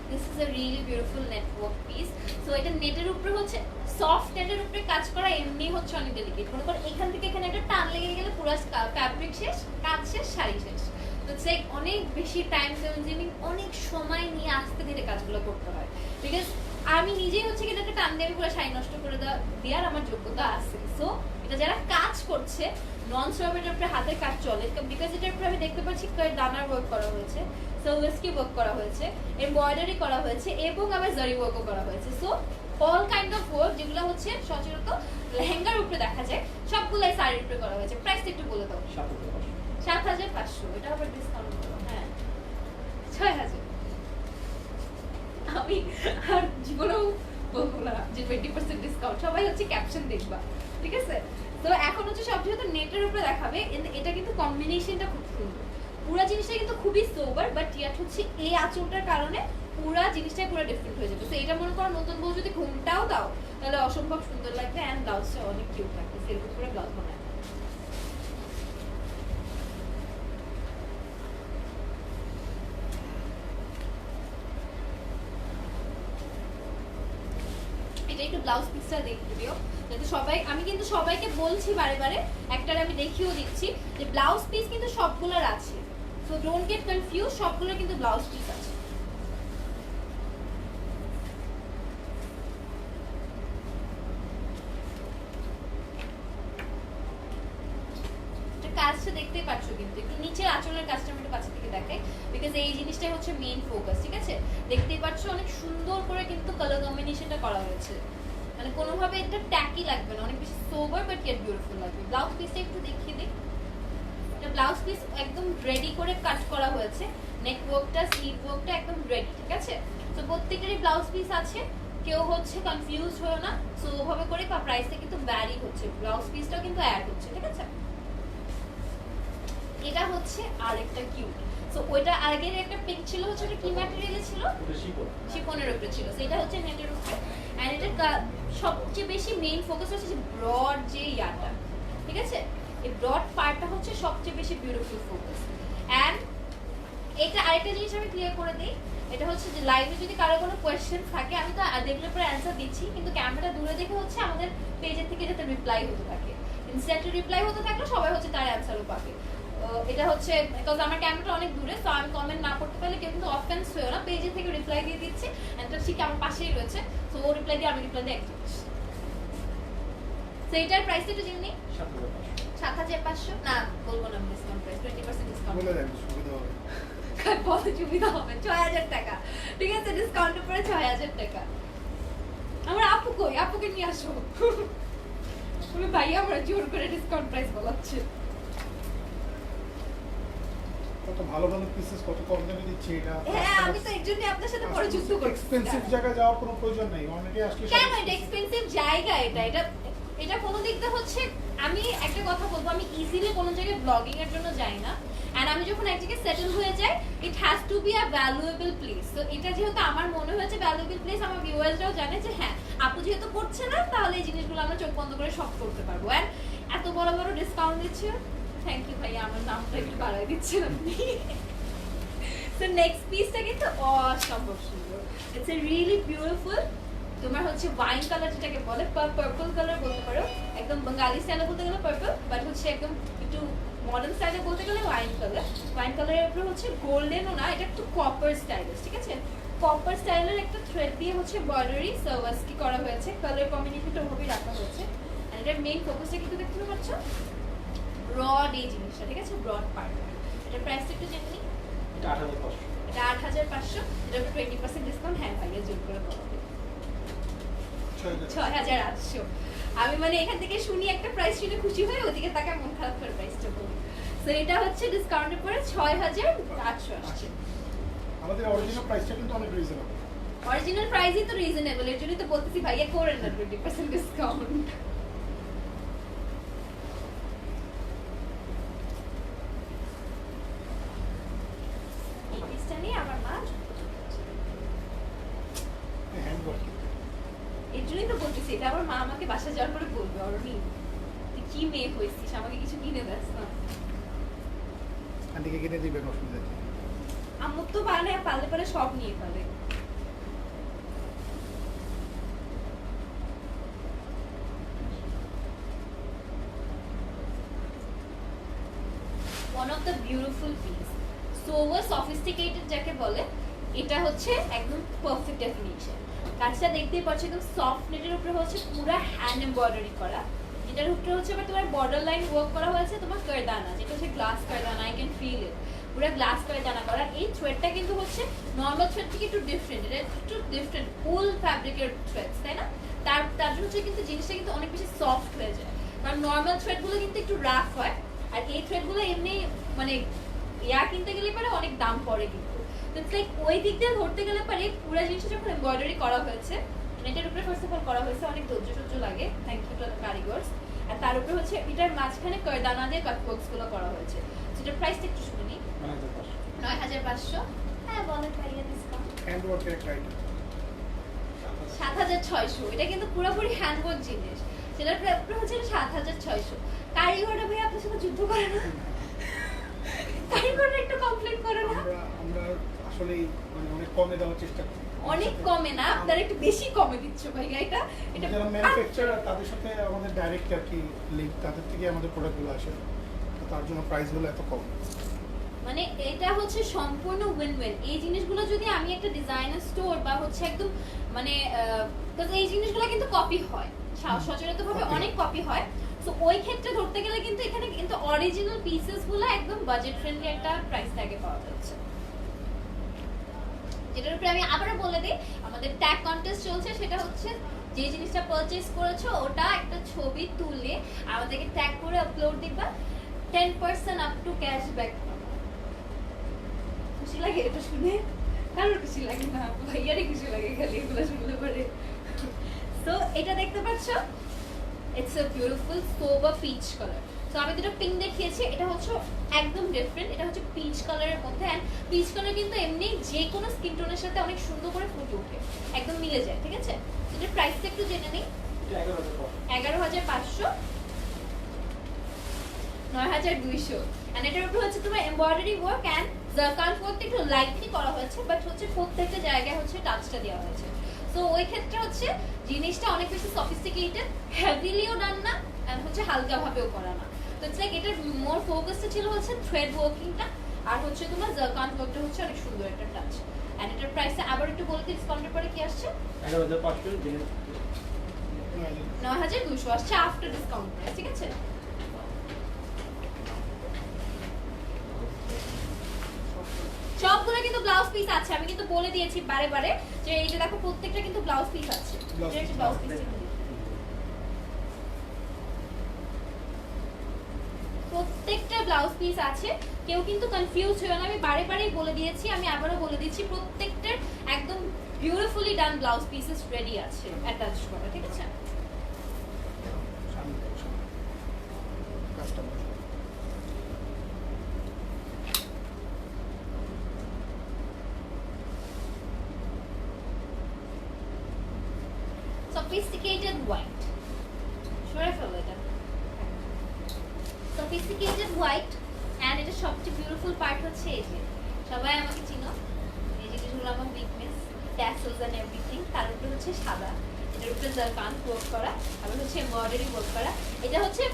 This is a really beautiful network piece. So এটা নেটের উপরে হচ্ছে সফট নেটের উপরে কাজ করা, এমনি হচ্ছে অনেক ডেলিকেট। মনে করো এখান থেকে এখানে একটা টান লেগে গেলে পুরো ফ্যাব্রিক শেষ, কাজ শেষ, শাড়ি শেষ। তো ইটস লাইক অনেক বেশি টাইম কনজিউমিং, অনেক সময় নিয়ে আস্তে ধীরে কাজগুলো করতে হয়, বিকজ আমি নিজেই হচ্ছে কি এটাকে টান দিয়ে পুরো শাড়ি নষ্ট করে দেওয়ার আমার যোগ্যতা আছে। সো এটা যারা কাজ করছে নন স্টপ এটার উপরে হাতের কাজ চলে, বিকজ এটার উপরে আমি দেখতে পাচ্ছি দানার ওয়ার্ক করা হয়েছে, সালওয়েস্কি ওয়ার্ক করা হয়েছে, এমব্রয়ডারি করা হয়েছে এবং আবার জারি ওয়ার্কও করা হয়েছে। So all kind of work যেগুলো হচ্ছে সচরাচর লেহেঙ্গার উপরে দেখা যায়, সবগুলাই শাড়ির উপরে করা হয়েছে। প্রাইসটা একটু বলে দাও। 7,500। এটা আবার ডিসকাউন্ট করো, হ্যাঁ 6,000। আমি আর জীবনেও বলবো না যে 20% ডিসকাউন্ট, সবাই হচ্ছে ক্যাপশন দেখবা, ঠিক আছে? তো এখন হচ্ছে সব যেহেতু নেটের উপরে দেখাবে, এটা কিন্তু কম্বিনেশনটা খুব সুন্দর, পুরো জিনিসটা কিন্তু খুবই সোবার, বাট ইয়াট হচ্ছে এই আঁচলটার কারণে পুরো জিনিসটাই পুরো ডিফারেন্ট হয়ে যাবে। তো এটা মনে করো নতুন বউ যদি ঘুমটাও দাও তাহলে অসম্ভব সুন্দর লাগবে, এন্ড ব্লাউজটা অনেক কিউট লাগবে, সেরকম করে ব্লাউজ বানায়। এটা একটু ব্লাউজ পিসটা দেখতে দিও, যাতে সবাই, আমি কিন্তু সবাইকে বলছি বারে বারে, একটার আমি দেখিয়েও দিচ্ছি যে ব্লাউজ পিস কিন্তু সবগুলোর আছে। সো ডোন্ট গেট কনফিউজ, সবগুলোর কিন্তু ব্লাউজ পিস আছে। দেখতেই পাচ্ছ কিন্তু একটু নিচের আঁচলের কাজটা আমি একটু কাছে থেকে দেখাই, বিকজ এই জিনিসটাই হচ্ছে মেইন ফোকাস, ঠিক আছে? দেখতেই পাচ্ছ অনেক সুন্দর করে কিন্তু কালার কম্বিনেশনটা করা হয়েছে, মানে কোনোভাবে এটা ট্যাকি লাগবে না, অনেক বেশি সোবার বাট ইয়েট বিউটিফুল লাগবে। ব্লাউজ পিসটা একটু দেখিয়ে দিই। এটা ব্লাউজ পিস একদম রেডি করে কাট করা হয়েছে, নেক ওয়ার্কটা স্লিভ ওয়ার্কটা একদম রেডি, ঠিক আছে? তো প্রত্যেকেরই ব্লাউজ পিস আছে, কেউ হচ্ছে কনফিউজ হয়েও না। সো ওভাবে করে প্রাইসটা কিন্তু ভ্যারি হচ্ছে, ব্লাউজ পিসটাও কিন্তু অ্যাড হচ্ছে, ঠিক আছে? এটা হচ্ছে আরেকটা কিউট। সো ওইটা আগের একটা পিক ছিল, হচ্ছে ওটা কি ম্যাটেরিয়ালে ছিল? ওটা শিপন। শিফনের উপরে ছিল, সেটা হচ্ছে নেটের উপরে। এন্ড এটা সবচেয়ে বেশি মেইন ফোকাস হচ্ছে যে ব্রড যে ইয়াটা, ঠিক আছে? এই ব্রড পার্টটা হচ্ছে সবচেয়ে বেশি বিউটিফুল ফোকাস। এন্ড এটা আরেকটা জিনিস আমি ক্লিয়ার করে দিই, এটা হচ্ছে যে লাইভে যদি কারো কোনো কোয়েশ্চেন থাকে, আমি তো দেখলে পরে অ্যান্সার দিচ্ছি, কিন্তু ক্যামেরাটা দূরে দেখে হচ্ছে আমাদের পেজের থেকে যাতে রিপ্লাই হতে থাকে, ইনস্ট্যান্টলি রিপ্লাই হতে থাকলে সবাই হচ্ছে তার অ্যান্সারও পাবে। এটা হচ্ছে বিকজ আমার ক্যামেরাটা অনেক দূরে, তো আমি কমেন্ট না করতে পারলে কেউ কিন্তু অফেন্স হয়েও না, পেজের থেকে রিপ্লাই দিয়ে দিচ্ছি, এটা ঠিক আমার পাশেই রয়েছে, তো ও রিপ্লাই দিয়ে আমি রিপ্লাই দিয়ে এক জিনিস। তো এটার প্রাইসটা একটু জেনে নিই। 7,500 না বলবো না, ডিসকাউন্ট প্রাইস 20% ডিসকাউন্ট বলে দেন, সুবিধা হবে। বড় সুবিধা হবে 6,000 টাকা, ঠিক আছে? ডিসকাউন্টের পরে 6,000 টাকা। আমার আপু কই? আপুকে নিয়ে আসো। বলে ভাই আমরা জোর করে ডিসকাউন্ট প্রাইস বলাচ্ছে। কত ভালো ভালো পিসেস কত কম দামে দিচ্ছে এটা। হ্যাঁ, আমি তো এর জন্য আপনার সাথে পরে যুদ্ধ করছি। এক্সপেন্সিভ জায়গায় যাওয়ার কোনো প্রয়োজন নেই, অনেকে আসলে কেন এটা এক্সপেন্সিভ জায়গা? এটা কোনো দিক দিয়ে হচ্ছে, আমি একটা কথা বলবো, আমি ইজিলি কোনো জায়গায় ব্লগিং এর জন্য যাই না, এন্ড আমি যখন এক জায়গায় সেটেল হয়ে যাই, it has to be a valuable place. তো এটা যেহেতু আমার মনে হয়েছে ভ্যালুয়েবল প্লেস, আমার ভিউয়ার্সরাও জানে যে হ্যাঁ আপু যেহেতু করছে না, তাহলে এই জিনিসগুলো আমরা চোখ বন্ধ করে সব করতে পারবো। এন্ড এত বড় বড় ডিসকাউন্ট দিচ্ছে, থ্যাংক ইউ ভাইয়া, আমার নামটা একটু বাড়াই দিচ্ছেন আপনি। তো নেক্সট পিসটা কিন্তু অসম্ভব সুন্দর, ইটস এ রিয়েলি বিউটিফুল। তোমার হচ্ছে ওয়াইন কালার যেটাকে বলে, পার্পল কালার বলতে পারো, একদম বাঙালি স্টাইলে বলতে গেলে পার্পল, বাট হচ্ছে একদম একটু মডার্ন স্টাইলে বলতে গেলে ওয়াইন কালার। ওয়াইন কালারের উপরে হচ্ছে গোল্ডেনও না, এটা একটু কপার স্টাইলিশ, ঠিক আছে? কপার স্টাইলের একটা থ্রেড দিয়ে হচ্ছে বর্ডারি সার্ভাসকি করা হয়েছে, কালার কম্বিনেশনটা ওভাবেই রাখা হয়েছে। আর এটার মেইন ফোকাসটা কিন্তু দেখতে পাচ্ছ ব্রড এই জিনিসটা, ঠিক আছে? Broad part. এটার প্রাইসটা একটু জেনে নিই। এটা 8,500। এটা 8,500, এটার উপরে 20% ডিসকাউন্ট, হ্যাঁ ভাইয়া জোর করে বলো 6,800। আমি মানে এখান থেকে শুনি একটা প্রাইস শুনে খুশি হয়ে ওদিকে তাকে মন খারাপ করে প্রাইসটা বলি। সো এটা হচ্ছে ডিসকাউন্টের পরে 6,800 আসছে। আমাদের অরিজিনাল প্রাইসটা কিন্তু অনেক রিজনেবল। অরিজিনাল প্রাইসই তো রিজনেবল, এর জন্যই তো বলতেছি ভাইয়া করেন না 20% ডিসকাউন্ট। এই পিসটা নিয়ে আমার মা হ্যান্ডওয়ার্ক। এর জন্যই তো বলতেছি, এটা আমার মা আমাকে বাসা যাওয়ার পরে বলবে, অরুণী তুই কি মেয়ে হয়েছিস, আমাকে কিছু কিনে দেস না। আন্টিকে কিনে দিবেন, অসুবিধা নেই। আম্মু তো পারে, পারলে পারে সব নিয়ে পারে। One of the beautiful piece, so sophisticated যাকে বলে, এটা হচ্ছে একদম পারফেক্ট ডেফিনিশন। কাজটা দেখতেই পাচ্ছ, একদম সফট নেটের উপরে হচ্ছে পুরো হ্যান্ড এমব্রয়ডারি করা, এটার উপরে হচ্ছে আবার তোমার বর্ডার লাইন ওয়ার্ক করা হয়েছে, তোমার কারদানা, যেটা হচ্ছে গ্লাস কারদানা, আই ক্যান ফিল ইট, পুরো গ্লাস কারদানা করা। এই থ্রেডটা কিন্তু হচ্ছে নর্মাল থ্রেড থেকে একটু ডিফারেন্ট, এটা একটু ডিফারেন্ট ফুল ফ্যাব্রিকের থ্রেডস, তাই না? তার জন্য হচ্ছে কিন্তু জিনিসটা কিন্তু অনেক বেশি সফট হয়ে যায়, কারণ নর্মাল থ্রেডগুলো কিন্তু একটু রাফ হয়, আর এই থ্রেডগুলো এমনি মানে ইয়া কিনতে গেলে পরে অনেক দাম পড়ে কিন্তু। তো ইটস লাইক ওই দিক দিয়ে ধরতে গেলে পরে পুরো জিনিসটা যখন এমব্রয়ডারি করা হয়েছে, এটার উপরে ফার্স্ট অফ অল করা হয়েছে, অনেক ধৈর্য লাগে, থ্যাংক ইউ টু দ্য কারিগর্স। আর তার উপরে হচ্ছে এটার মাঝখানে কারদানা দিয়ে কাটওয়ার্কস গুলো করা হয়েছে। সেটার প্রাইসটা একটু শুনে নিই। 9,500। হ্যাঁ বলেন ভাইয়া ডিসকাউন্ট। হ্যান্ডওয়ার্কের একটা আইটেম 7,600। এটা কিন্তু পুরোপুরি হ্যান্ডওয়ার্ক জিনিস, সেটার প্রাইস হচ্ছে 7,600। কারিগররা ভাই আপনার সাথে যুদ্ধ করে না? কারিগররা একটু কমপ্লেন করে না? আমরা আসলে মানে অনেক কমে দেওয়ার চেষ্টা করি। অনেক কমে না, আপনারা একটু বেশি কমে দিচ্ছ ভাইয়া। এটা যারা ম্যানুফ্যাকচারার তাদের সাথে আমাদের ডাইরেক্ট আর কি লিংক, তাদের থেকে আমাদের প্রোডাক্টগুলো আসে, তো তার জন্য প্রাইসগুলো এত কম। মানে এটা হচ্ছে সম্পূর্ণ উইন উইন। এই জিনিসগুলো যদি আমি একটা ডিজাইনার স্টোর বা হচ্ছে একদম মানে এই জিনিসগুলো কিন্তু কপি হয় সচরাচরভাবে, অনেক কপি হয়। সো ওই ক্ষেত্রে ধরতে গেলে কিন্তু এখানে কিন্তু অরিজিনাল পিসেস গুলো একদম বাজেট ফ্রেন্ডলি একটা প্রাইস ট্যাগে পাওয়া যাচ্ছে। যেটার উপরে আমি আবারও বলে দিই, আমাদের ট্যাগ কন্টেস্ট চলছে, সেটা হচ্ছে যে জিনিসটা পারচেজ করেছো ওটা একটা ছবি তুলে আমাদেরকে ট্যাগ করে আপলোড দিবা, 10% আপ টু ক্যাশব্যাক। খুশি লাগে এটা শুনে? কারোর খুশি লাগে না, ভাইয়ারই খুশি লাগে খালি এগুলো শুনলে পরে। তো এটা দেখতে পাচ্ছ, it's a beautiful sober peach colour. তো আমি দুটো পিঙ্ক দেখিয়েছি, এটা হচ্ছে একদম ডিফারেন্ট, এটা হচ্ছে পিচ কালারের মধ্যে। অ্যান্ড পিচ কালার কিন্তু এমনি যে কোনো স্কিন টোনের সাথে অনেক সুন্দর করে ফুটে ওঠে, একদম মিলে যায়, ঠিক আছে? এটার প্রাইসটা একটু জেনে নিই। 11,500, 9,200। এন্ড এটার উপর হচ্ছে তোমার এমব্রয়ডারি ওয়ার্ক এন্ড জারকান ওয়ার্কটা একটু লাইটলি করা হয়েছে, বাট হচ্ছে প্রত্যেকটা জায়গায় হচ্ছে টাচটা দেওয়া হয়েছে। সো ওই ক্ষেত্রে হচ্ছে জিনিসটা অনেক বেশি সফিস্টিকেটেড, হেভিলিও ডান না, এন্ড হচ্ছে হালকা ভাবেও করা না। তো ইটস লাইক এটার মোর ফোকাসটা ছিল হচ্ছে থ্রেড ওয়ার্কিংটা, আর হচ্ছে তোমার জারকান ওয়ার্কটা হচ্ছে অনেক সুন্দর একটা টাচ। এন্ড এটার প্রাইসটা আবার একটু বলে দিই, ডিসকাউন্টের পরে কি আসছে? 9,200 আসছে আফটার ডিসকাউন্ট প্রাইস, ঠিক আছে? সবগুলো কিন্তু ব্লাউজ পিস আছে, আমি কিন্তু বলে দিয়েছি বারে বারে যে এই যে দেখো প্রত্যেকটা কিন্তু ব্লাউজ পিস আছে। ব্লাউজ পিস প্রত্যেকটা ব্লাউজ পিস আছে, কেউ কিন্তু কনফিউজ হয়ে না, আমি বারে বারেই বলে দিয়েছি, আমি আবারও বলে দিচ্ছি, প্রত্যেকটার একদম বিউটিফুলি ডান ব্লাউজ পিসেস রেডি আছে অ্যাটাচ করা, ঠিক আছে? Sophisticated white. সরে ফেলো এটা। Sophisticated white and এটা সবচেয়ে বিউটিফুল পার্ট হচ্ছে এই যে, সবাই আমাকে চিনো, এই জিনিসগুলো আমার উইকনেস, ট্যাসেলস এন্ড এভরিথিং। তার উপরে হচ্ছে সাদা, এটার উপরে জারকান ওয়ার্ক করা, আবার হচ্ছে এমব্রয়ডারি ওয়ার্ক করা। এটা হচ্ছে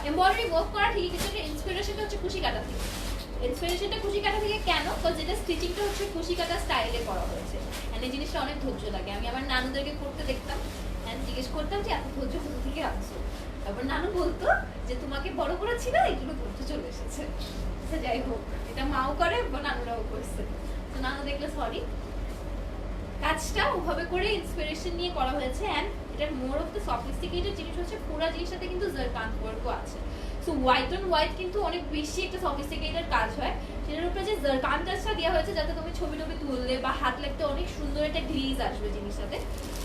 এমব্রয়ডারি ওয়ার্ক করা ঠিকই, কিন্তু এটা ইন্সপিরেশনটা হচ্ছে কুশি কাটা থেকে। ইন্সপিরেশনটা কুশি কাটা থেকে কেন? কারণ যেটা স্টিচিংটা হচ্ছে কুশি কাটা স্টাইলে করা হয়েছে। এন্ড এই জিনিসটা অনেক ধৈর্য লাগে, আমি আমার নানুদেরকে করতে দেখতাম, এন্ড জিজ্ঞেস করতাম যে এত ধৈর্য কোথা থেকে আনছো? তারপর নানু বলতো যে তোমাকে বড় করেছি না, এইগুলো ধৈর্য চলে এসেছে। আচ্ছা যাই হোক, এটা মাও করে বা নানুরাও করছে, তো নানু দেখলে সরি। কাজটা ওভাবে করে ইন্সপিরেশন নিয়ে করা হয়েছে। এন্ড এটার মোর অফ দ্য সফিস্টিকেটেড জিনিস হচ্ছে পুরো জিনিসটাতে কিন্তু জারকান ওয়ার্কও আছে। সো হোয়াইট অন হোয়াইট কিন্তু অনেক বেশি একটা সফিস্টিকেটেড কাজ হয়, সেটার উপরে যে জারকান টাচটা দেওয়া হয়েছে যাতে তুমি ছবি টবি তুললে বা হাত লাগতে অনেক সুন্দর একটা গ্লেজ আসবে জিনিসটাতে।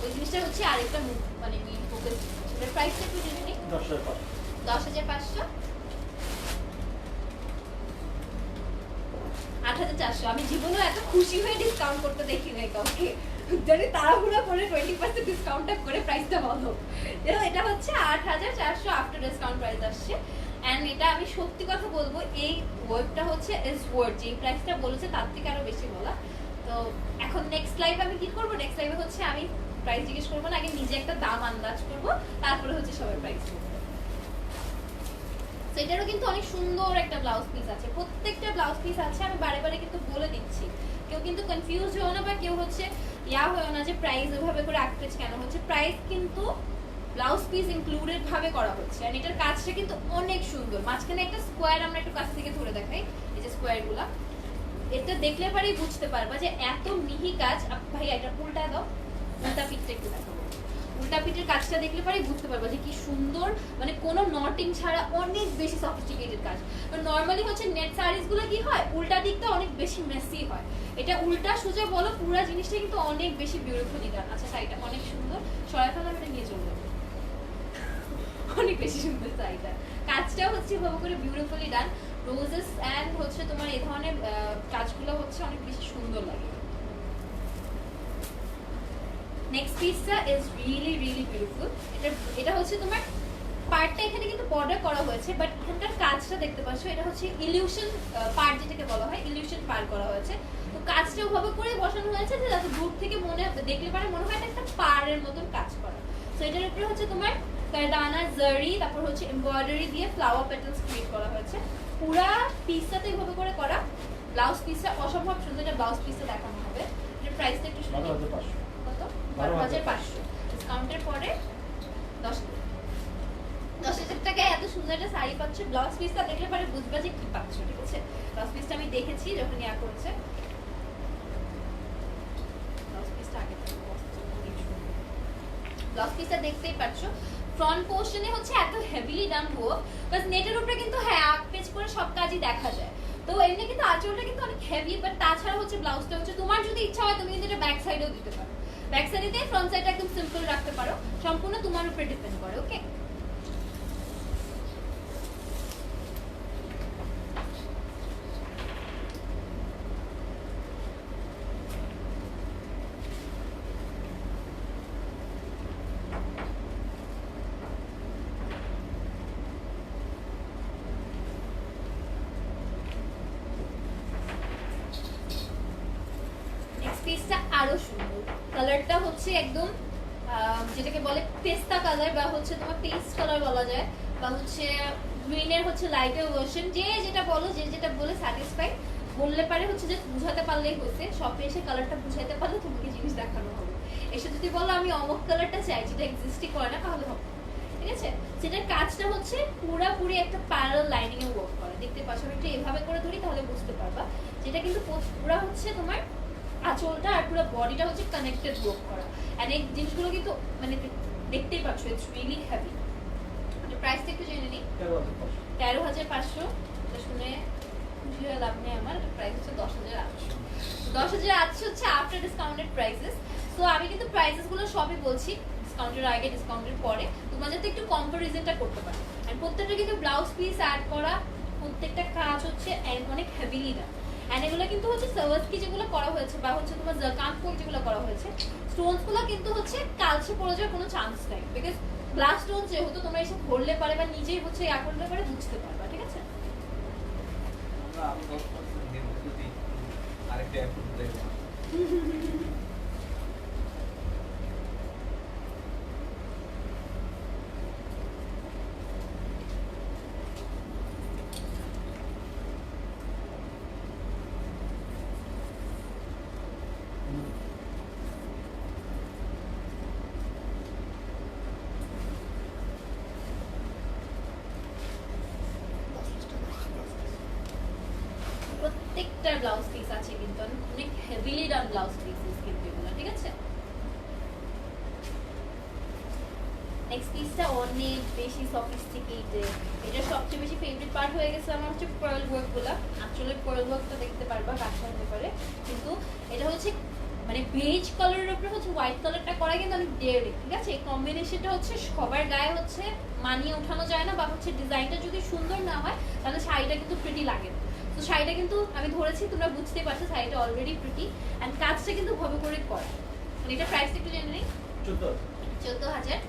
ওই জিনিসটা হচ্ছে আরেকটা মানে মেইন ফোকাস। এটার প্রাইসটা একটু জেনে নিই। 10,500, 8,400। আমি জীবনে এত খুশি হয়ে ডিসকাউন্ট করতে দেখি নাই কাউকে, জানি তাড়াহুড়া করে 20% ডিসকাউন্টটা করে প্রাইসটা বলো। এটা হচ্ছে 8,400 আফটার ডিসকাউন্ট প্রাইস আসছে। এন্ড এটা আমি সত্যি কথা বলবো, এই ওয়েবটা হচ্ছে ইজ ওয়ার্থ, যে প্রাইসটা বলেছে তার থেকে আরো বেশি বলা। তো এখন নেক্সট লাইভ আমি কি করবো, নেক্সট লাইভে হচ্ছে আমি প্রাইস জিজ্ঞেস করবো না, আগে নিজে একটা দাম আন্দাজ করবো, তারপরে হচ্ছে সবাই প্রাইস করবো। সেটারও কিন্তু অনেক সুন্দর একটা ব্লাউজ পিস আছে, প্রত্যেকটা ব্লাউজ পিস আছে, আমি বারে বারে কিন্তু বলে দিচ্ছি, কেউ কিন্তু কনফিউজ হও না বা কেউ হচ্ছে ইয়া হয়েও না যে প্রাইস ওইভাবে করে আঁকতেছে কেন। হচ্ছে প্রাইস কিন্তু ব্লাউজ পিস ইনক্লুডেড ভাবে করা হচ্ছে, আর এটার কাজটা কিন্তু অনেক সুন্দর। মাঝখানে একটা স্কোয়ার আমরা একটু কাছ থেকে ধরে দেখাই, এই যে স্কোয়ারগুলা, এটা দেখলে পরেই বুঝতে পারবা যে এত মিহি কাজ। ভাই এটা উল্টা দাও, উল্টা পিঠটা একটু দেখাবো, উল্টা পিঠের কাজটা দেখলে পরেই বুঝতে পারবা যে কি সুন্দর, মানে কোনো নটিং ছাড়া অনেক বেশি সফিস্টিকেটেড কাজ। নর্মালি হচ্ছে নেট শাড়িজ গুলো কি হয়, উল্টা দিকটা অনেক বেশি মেসি হয়, এটা উল্টা সোজা বলো, পুরো জিনিসটা কিন্তু অনেক বেশি বিউটিফুলি ডান। আচ্ছা শাড়িটা অনেক সুন্দর, সরাই ফেলা আমি নিয়ে চলে যাবো, অনেক বেশি সুন্দর শাড়িটা, কাজটাও হচ্ছে ভাবে করে বিউটিফুলি ডান। রোজেস এন্ড হচ্ছে তোমার এই ধরনের কাজগুলো হচ্ছে অনেক বেশি সুন্দর লাগে। নেক্সট পিসটা ইজ রিয়েলি রিয়েলি বিউটিফুল। এটা হচ্ছে তোমার পার্টটা এখানে কিন্তু বর্ডার করা হয়েছে, বাট এখানকার কাজটা দেখতে পাচ্ছ, এটা হচ্ছে ইলিউশন পার্ট, যেটাকে বলা হয় ইলিউশন পার্ট করা হয়েছে। তো কাজটা ওভাবে করে বসানো হয়েছে যে যাতে দূর থেকে দেখলে পারে মনে হয় একটা পাড়ের মতন কাজ করা। তো এটার উপরে হচ্ছে তোমার কারদানা জারি, তারপর হচ্ছে এমব্রয়ডারি দিয়ে ফ্লাওয়ার প্যাটার্নস ক্রিয়েট করা হয়েছে। পুরা পিসটাতে এইভাবে করে করা। ব্লাউজ পিসটা অসম্ভব সুন্দর, এটা ব্লাউজ পিসটা দেখানো হবে। এটার প্রাইসটা একটু শুনি, কত? 12,500 ডিসকাউন্টের পরে 10,000 টাকা সুন্দর একটা শাড়ি পাচ্ছ, ব্লাউজ পিসটা দেখলে পরে বুঝবা যে কি পাচ্ছ, ঠিক আছে? ব্লাউজ পিসটা আমি দেখেছি যখন ইয়া করেছে। ব্লাউজ পিসটা আগে থেকে ব্লাউজ পিসটা দেখতেই পাচ্ছ। ফ্রন্ট পোর্শনে হচ্ছে এত হেভিলি ডান ওয়ার্ক, বাট নেটের উপরে কিন্তু হ্যাঁ আগ পেজ করে সব কাজই দেখা যায়। তো এমনি কিন্তু আঁচলটা কিন্তু অনেক হেভি, বাট তাছাড়া হচ্ছে ব্লাউজটা হচ্ছে তোমার যদি ইচ্ছা হয় তুমি কিন্তু এটা ব্যাক সাইডেও দিতে পারো, ব্যাক সাইডে দিয়ে ফ্রন্ট সাইডটা একদম সিম্পল রাখতে পারো, সম্পূর্ণ তোমার উপরে ডিপেন্ড করে। ওকে, পিসটা আরো সুন্দর, কালারটা হচ্ছে একদম যেটাকে বলে পেস্তা কালার বা হচ্ছে তোমার পেস্ট কালার বলা যায়, বা হচ্ছে গ্রিনের হচ্ছে লাইটার ভার্সন, যে যেটা বলো, যে যেটা বলে স্যাটিসফাই বললে পারে হচ্ছে যে বুঝাতে পারলেই হচ্ছে। শপে এসে কালারটা বুঝাইতে পারলে তোমাকে জিনিস দেখানো হবে। এসে যদি বলো আমি অমুক কালারটা চাই যেটা এক্সিস্টই করে না, তাহলে হবে, ঠিক আছে? যেটার কাজটা হচ্ছে পুরাপুরি একটা প্যারালাল লাইনিং এ ওয়ার্ক করে, দেখতে পাচ্ছ। আমি একটু এভাবে করে ধরি তাহলে বুঝতে পারবা, যেটা কিন্তু পুরা হচ্ছে তোমার আঁচলটা আর পুরো বডিটা হচ্ছে কানেক্টেড ওয়ার্ক করা। এন্ড এই জিনিসগুলো কিন্তু মানে দেখতেই পাচ্ছ, ইটস রিয়েলি হেভি। মানে প্রাইসটা একটু জেনে নিই। 13,500। এটা শুনে খুশি হয়ে লাভ নেই আমার। প্রাইস হচ্ছে 10,800। 10,800 হচ্ছে আফটার ডিসকাউন্টেড প্রাইসেস। সো আমি কিন্তু প্রাইসেস গুলো সবই বলছি, ডিসকাউন্টের আগে ডিসকাউন্টের পরে, তোমরা যাতে একটু কম্পারিজনটা করতে পারো। আর প্রত্যেকটা কিন্তু ব্লাউজ পিস অ্যাড করা, প্রত্যেকটা কাজ হচ্ছে অনেক হেভিলি না। এন্ড এগুলো কিন্তু হচ্ছে সার্ভাসকি যেগুলো করা হয়েছে বা হচ্ছে তোমার জাকাত ফোক যেগুলো করা হয়েছে, স্টোনস গুলো কিন্তু হচ্ছে কালচে পড়ে যাওয়ার কোনো চান্স নাই, বিকজ গ্লাস স্টোন যেহেতু তোমরা এসে ধরলে পারে বা নিজেই হচ্ছে ইয়া করলে পারে বুঝতে পারবা, ঠিক আছে? আমরা আরো 10% দেব যদি আরেকটা অ্যাপ্রুভ দেব। প্রত্যেকটা ব্লাউজ পিস আছে কিন্তু অনেক হেভিলি ডান ব্লাউজ পিসেস কিন্তু এগুলো, ঠিক আছে? নেক্সট পিসটা অনেক বেশি সফিস্টিকেটেড। এটা সবচেয়ে বেশি ফেভারিট পার্ট হয়ে গেছে আমার হচ্ছে পার্ল ওয়ার্ক গুলা। আসলে পার্ল ওয়ার্কটা দেখতে পারবা কাছে হতে পারে, কিন্তু এটা হচ্ছে মানে বেজ কালারের উপরে হচ্ছে হোয়াইট কালারটা করা কিন্তু অনেক ডেয়ারি, ঠিক আছে? এই কম্বিনেশনটা হচ্ছে সবার গায়ে হচ্ছে মানিয়ে ওঠানো যায় না, বা হচ্ছে ডিজাইনটা যদি সুন্দর না হয় তাহলে শাড়িটা কিন্তু প্রিটি লাগে না। তো শাড়িটা কিন্তু আমি ধরেছি, তোমরা বুঝতে পারছো শাড়িটা অলরেডি প্রিটি, এন্ড কাজটা কিন্তু ভাবে করে করা। মানে এটা প্রাইসটা একটু জেনে নিই। 14,000।